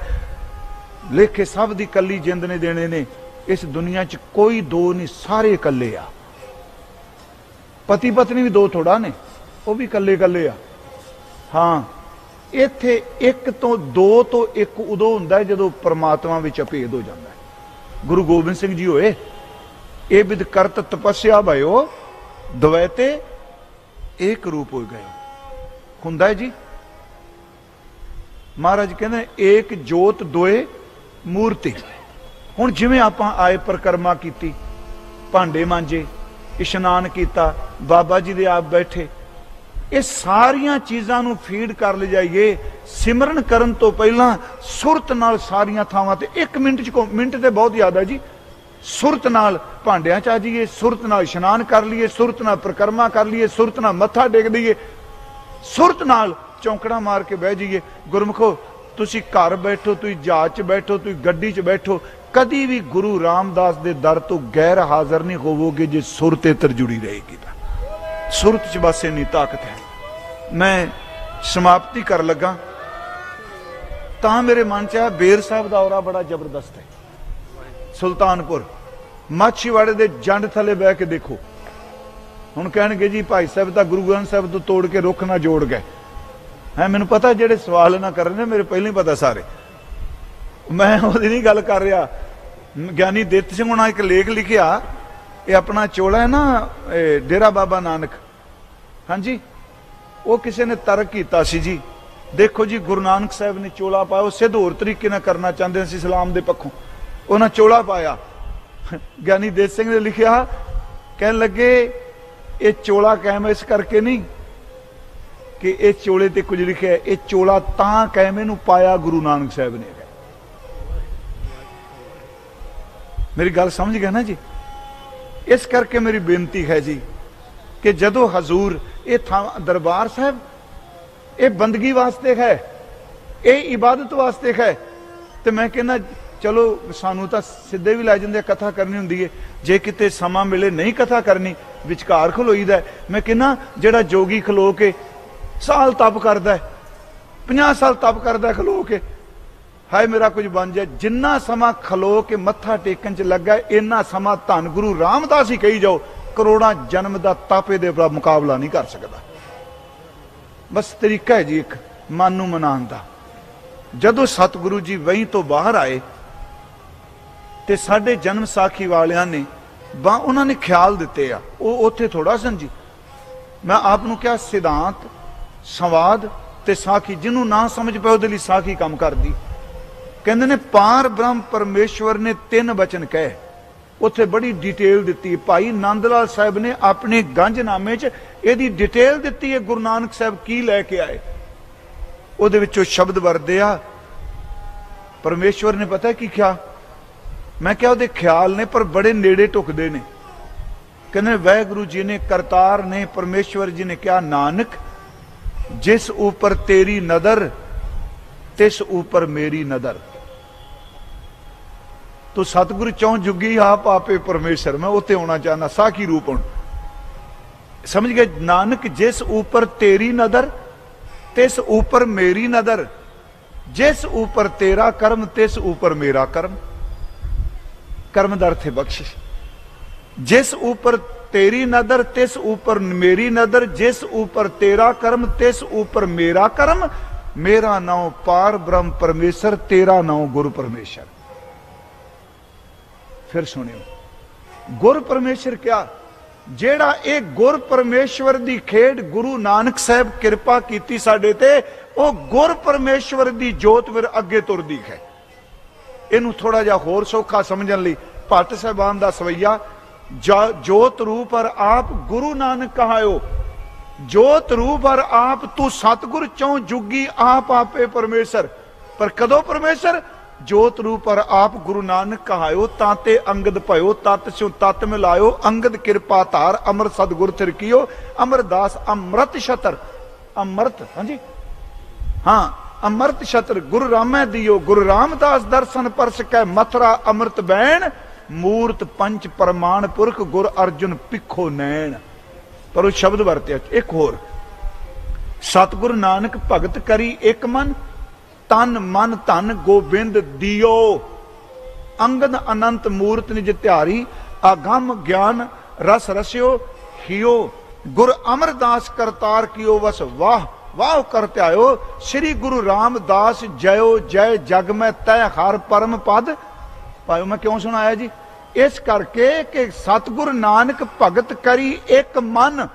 ਲੇਖੇ ਸਭ ਦੀ ਕੱਲੀ ਜਿੰਦ ਨੇ ਦੇਣੇ ਨੇ। ਇਸ ਦੁਨੀਆ 'ਚ ਕੋਈ ਦੋ ਨਹੀਂ, ਸਾਰੇ ਇਕੱਲੇ ਆ। ਪਤੀ ਪਤਨੀ ਵੀ ਦੋ ਥੋੜਾ ਨੇ, ਉਹ ਵੀ ਇਕੱਲੇ ਇਕੱਲੇ ਆ। ਹਾਂ, ਇੱਥੇ ਇੱਕ ਤੋਂ ਦੋ ਤੋਂ ਇੱਕ ਉਦੋਂ ਹੁੰਦਾ ਜਦੋਂ ਪਰਮਾਤਮਾ ਵਿੱਚ ਅਭੇਦ ਹੋ ਜਾਂਦਾ ਹੈ। ਗੁਰੂ ਗੋਬਿੰਦ ਸਿੰਘ ਜੀ ਹੋਏ, ਇਹ ਵਿਦ ਕਰਤ ਤਪੱਸਿਆ ਭਇਓ ਦਵੈਤੇ ਏਕ ਰੂਪ ਹੋ ਗਏ। ਹੁੰਦਾ ਹੈ ਜੀ, ਮਹਾਰਾਜ ਕਹਿੰਦੇ ਏਕ ਜੋਤ ਦੋਏ ਮੂਰਤੀ। ਹੁਣ ਜਿਵੇਂ ਆਪਾਂ ਆਏ, ਪਰਿਕਰਮਾ ਕੀਤੀ, ਭਾਂਡੇ ਮਾਂਜੇ, ਇਸ਼ਨਾਨ ਕੀਤਾ, ਬਾਬਾ ਜੀ ਦੇ ਆਪ ਬੈਠੇ, ਇਹ ਸਾਰੀਆਂ ਚੀਜ਼ਾਂ ਨੂੰ ਫੀਡ ਕਰ ਲਿਜਾਈਏ। ਸਿਮਰਨ ਕਰਨ ਤੋਂ ਪਹਿਲਾਂ ਸੁਰਤ ਨਾਲ ਸਾਰੀਆਂ ਥਾਵਾਂ ਤੇ 1 ਮਿੰਟ 'ਚ, ਮਿੰਟ ਤੇ ਬਹੁਤ ਜ਼ਿਆਦਾ ਹੈ ਜੀ, ਸੁਰਤ ਨਾਲ ਭਾਂਡਿਆਂ 'ਚ ਆ ਜਾਈਏ, ਸੁਰਤ ਨਾਲ ਇਸ਼ਨਾਨ ਕਰ ਲਈਏ, ਸੁਰਤ ਨਾਲ ਪਰਿਕਰਮਾ ਕਰ ਲਈਏ, ਸੁਰਤ ਨਾਲ ਮੱਥਾ ਟੇਕ ਦਈਏ, ਸੁਰਤ ਨਾਲ ਚੌਂਕੜਾ ਮਾਰ ਕੇ ਬਹਿ ਜਾਈਏ। ਗੁਰਮੁਖੋ, ਤੁਸੀਂ ਘਰ ਬੈਠੋ, ਤੁਸੀਂ ਜਹਾਜ਼ 'ਚ ਬੈਠੋ, ਤੁਸੀਂ ਗੱਡੀ 'ਚ ਬੈਠੋ, ਕਦੀ ਵੀ ਗੁਰੂ ਰਾਮਦਾਸ ਦੇ ਦਰ ਤੋਂ ਗੈਰ ਹਾਜ਼ਰ ਨਹੀਂ ਹੋਵੋਗੇ ਜੇ ਸੁਰਤ ਇਤਰ ਜੁੜੀ ਰਹੇਗੀ ਤਾਂ। ਸੁਰਤ 'ਚ ਬਸ ਇੰਨੀ ਤਾਕਤ ਹੈ। ਮੈਂ ਸਮਾਪਤੀ ਕਰ ਲੱਗਾ ਤਾਂ ਮੇਰੇ ਮਨ 'ਚ ਆਇਆ, ਬੇਰ ਸਾਹਿਬ ਦਾ ਔਰਾ ਬੜਾ ਜ਼ਬਰਦਸਤ ਹੈ। ਸੁਲਤਾਨਪੁਰ ਮਾਛੀਵਾੜੇ ਦੇ ਜੰਡ ਥੱਲੇ ਬਹਿ ਕੇ ਦੇਖੋ। ਹੁਣ ਕਹਿਣਗੇ ਜੀ ਭਾਈ ਸਾਹਿਬ ਤਾਂ ਗੁਰੂ ਗ੍ਰੰਥ ਸਾਹਿਬ ਤੋਂ ਤੋੜ ਕੇ ਰੁੱਖ ਨਾ ਜੋੜ ਗਏ ਹੈ। ਮੈਨੂੰ ਪਤਾ ਜਿਹੜੇ ਸਵਾਲ ਨਾ ਕਰਨ ਨੇ, ਮੇਰੇ ਪਹਿਲਾਂ ਹੀ ਪਤਾ ਸਾਰੇ। ਮੈਂ ਉਹਦੀ ਨਹੀਂ ਗੱਲ ਕਰ ਰਿਹਾ। ਗਿਆਨੀ ਦਿੱਤ ਸਿੰਘ ਹੁਣਾਂ ਇੱਕ ਲੇਖ ਲਿਖਿਆ, ਇਹ ਆਪਣਾ ਚੋਲਾ ਹੈ ਨਾ, ਡੇਰਾ ਬਾਬਾ ਨਾਨਕ। ਹਾਂਜੀ, ਉਹ ਕਿਸੇ ਨੇ ਤਰਕ ਕੀਤਾ ਸੀ ਜੀ, ਦੇਖੋ ਜੀ ਗੁਰੂ ਨਾਨਕ ਸਾਹਿਬ ਨੇ ਚੋਲਾ ਪਾਇਆ, ਉਹ ਸਿੱਧ ਹੋਰ ਤਰੀਕੇ ਨਾਲ ਕਰਨਾ ਚਾਹੁੰਦੇ ਸੀ ਇਸਲਾਮ ਦੇ ਪੱਖੋਂ, ਉਹਨਾਂ ਚੋਲਾ ਪਾਇਆ। ਗਿਆਨੀ ਦਿੱਤ ਸਿੰਘ ਨੇ ਲਿਖਿਆ, ਕਹਿਣ ਲੱਗੇ ਇਹ ਚੋਲਾ ਕਾਇਮ ਇਸ ਕਰਕੇ ਨਹੀਂ कि ये चोले ते कुछ लिखा है, ये चोला तां कह मैनू पाया गुरु नानक साहब ने। मेरी गल समझ गए ना जी। इस करके मेरी बेनती है जी कि जदों हजूर ये दरबार साहब ये बंदगी वास्ते है, ये इबादत वास्ते है, तो मैं कहना चलो सानू तो सीधे भी लै जाते कथा करनी होंगी है, जे किते समा मिले नहीं कथा करनी विचकार खलोईदा है। मैं कहना जेड़ा जोगी खलो के साल तप करता है, 50 साल तप करता है खलो के, हाय मेरा कुछ बन जाए, जिन्ना समा खलो के मत्था टेकन च लगा इन्ना समा धन गुरु रामदास ही कही जाओ करोड़ां जन्म का तप दे मुकाबला नहीं कर सकता। बस तरीका है जी एक मन नूं मनाउण दा। जदों सतगुरु जी वहीं तो बाहर आए ते साडे जन्म साखी वालियां ने उन्होंने ख्याल दिते आ, वो उत्थे थोड़ा सन जी। मैं आपनूं क्या सिद्धांत संवाद ते साखी जिन्हों ना समझ पाए उहदे लई साखी काम करदी। कहंदे ने पार ब्रह्म परमेश्वर ने 3 वचन कहे, उत्थे बड़ी डिटेल दी। भाई नंद लाल साहब ने अपने गंजनामे च इहदी डिटेल दी है, गुरु नानक साहब की लैके आए। उहदे विचों शब्द वरदे आ, परमेश्वर ने पता की क्या, मैं क्या उहदे ख्याल ने पर बड़े नेड़े टुकदे ने। कहने वाहिगुरु जी ने करतार ने परमेश्वर जी ने क्या, नानक जिस ऊपर तेरी नदर तिस ऊपर मेरी नदर। तो सतगुरु चौं जुगी आप आपे परमेश्वर, मैं उत्ते होना चाहना साखी रूप हूं समझ गए। नानक जिस ऊपर तेरी नदर तिस ऊपर मेरी नदर, जिस ऊपर तेरा कर्म तिस ऊपर मेरा कर्म। कर्म दा अर्थ है बख्शिश। जिस ऊपर तेरी नदर तिस ऊपर मेरी नदर, जिस ऊपर तेरा कर्म तिस ऊपर मेरा कर्म। मेरा नाम पार ब्रह्म परमेश्वर, तेरा नाम गुरु परमेश्वर। फिर सुनियो गुरु परमेश्वर क्या, जेड़ा एक गुर परमेश्वर दी खेड गुरु नानक साहब कृपा कीती साडे ते, ओ गुर परमेश्वर दी जोत फिर अगे तुरदी है। इनू थोड़ा जा होर सौखा समझण लई भट्ट साहबान दा सवैया, जोत रूप और आप गुरु नानक कहायो, जोत रूप और आप तू सतगुर चौं जुगी आप आपे परमेश्वर। पर कदों परमेश्वर, जोत रूप और आप गुरु नानक कहायो, ताते अंगद भयो तत् स्यो तत् मिलायो, अंगद कृपा धार अमर सतगुर थिरकियो, अमरदास अमृत छतर। अमृत, हाँ जी हाँ, अमृत छतर गुरु रामै दियो, गुरु रामदास दर्शन परस कै मथुरा अमृत बैन, मूर्त पंच परमाण पुरख गुर अर्जुन पिखो नैन। पर वो शब्द वरत्या एक होर, सतगुरु नानक भगत करी एक मन, तन मन धन गोबिंद दियो, अंगद अनंत मूर्त निज त्यारी, अगम ज्ञान रस रस्यो हियो, गुर अमरदास करतार कियो वस वाह वाह करते आयो, श्री गुरु रामदास जयो जय जग में तय हर परम पद पायो। मैं क्यों सुनाया जी, इस करके कि सतगुरु नानक भगत करी एक मन,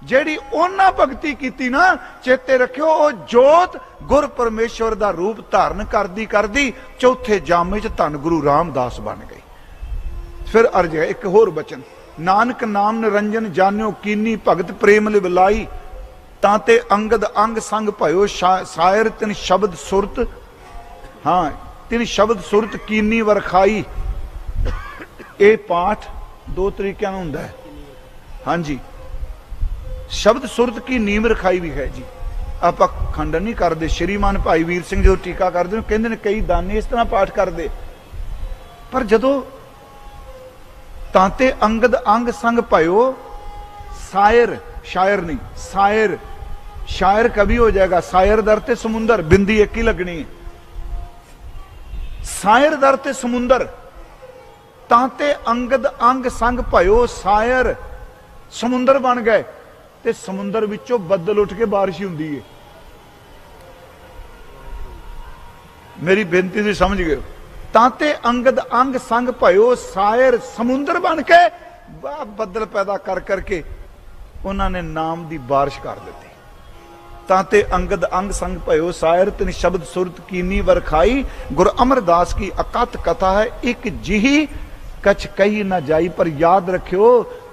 जेड़ी ओना भगती कीती ना, चेते रखियो ओ जोत गुर परमेश्वर दा रूप धारण करदी करदी चौथे जामे च धन गुरु रामदास बन गई। फिर अर्ज है एक होर बचन, नानक नाम निरंजन जानियो कीनी भगत प्रेम लिवलाई, ताते अंगद अंग संग भयो सायर तिन शब्द सुरत, हाँ तिन शब्द सुरत कीनी वरखाई। ये पाठ 2 तरीकों में होंदा है, हाँ जी। शब्द सुरत की नीम रखाई भी है जी, आप खंडन नहीं करते। श्रीमान भाई वीर सिंह जो टीका करते कहते हैं कई दाने इस तरह पाठ करते, पर जदों ताते अंगद अंग संग भयो सायर, शायर नहीं सायर, शायर कभी हो जाएगा, सायर दर ते समुंदर, बिंदी एक ही लगनी है। सायर दर ते समुंदर, ताते अंगद अंग संग भयो सायर, समुंदर बन गए, ते समुंदर विचों बदल उठ के बारिश हुंदी है। मेरी बेनती से समझ गए, ताते अंगद अंग संग भयो सायर, समुंदर बन के बदल पैदा कर करके उन्होंने नाम की बारिश कर दी। ताते अंगद अंग संग भयो सायर, तिन शब्द सुरत कीनी वरखाई। गुरु अमरदास की अकथ कथा है, एक जिही कछ कही ना जाई। पर याद रखियो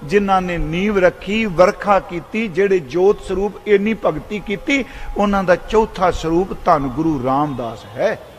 जिन्हां ने नींव रखी, वरखा की, जेड़े जोत स्वरूप इन्नी भगती की, उन्हां दा चौथा स्वरूप धन गुरु रामदास है।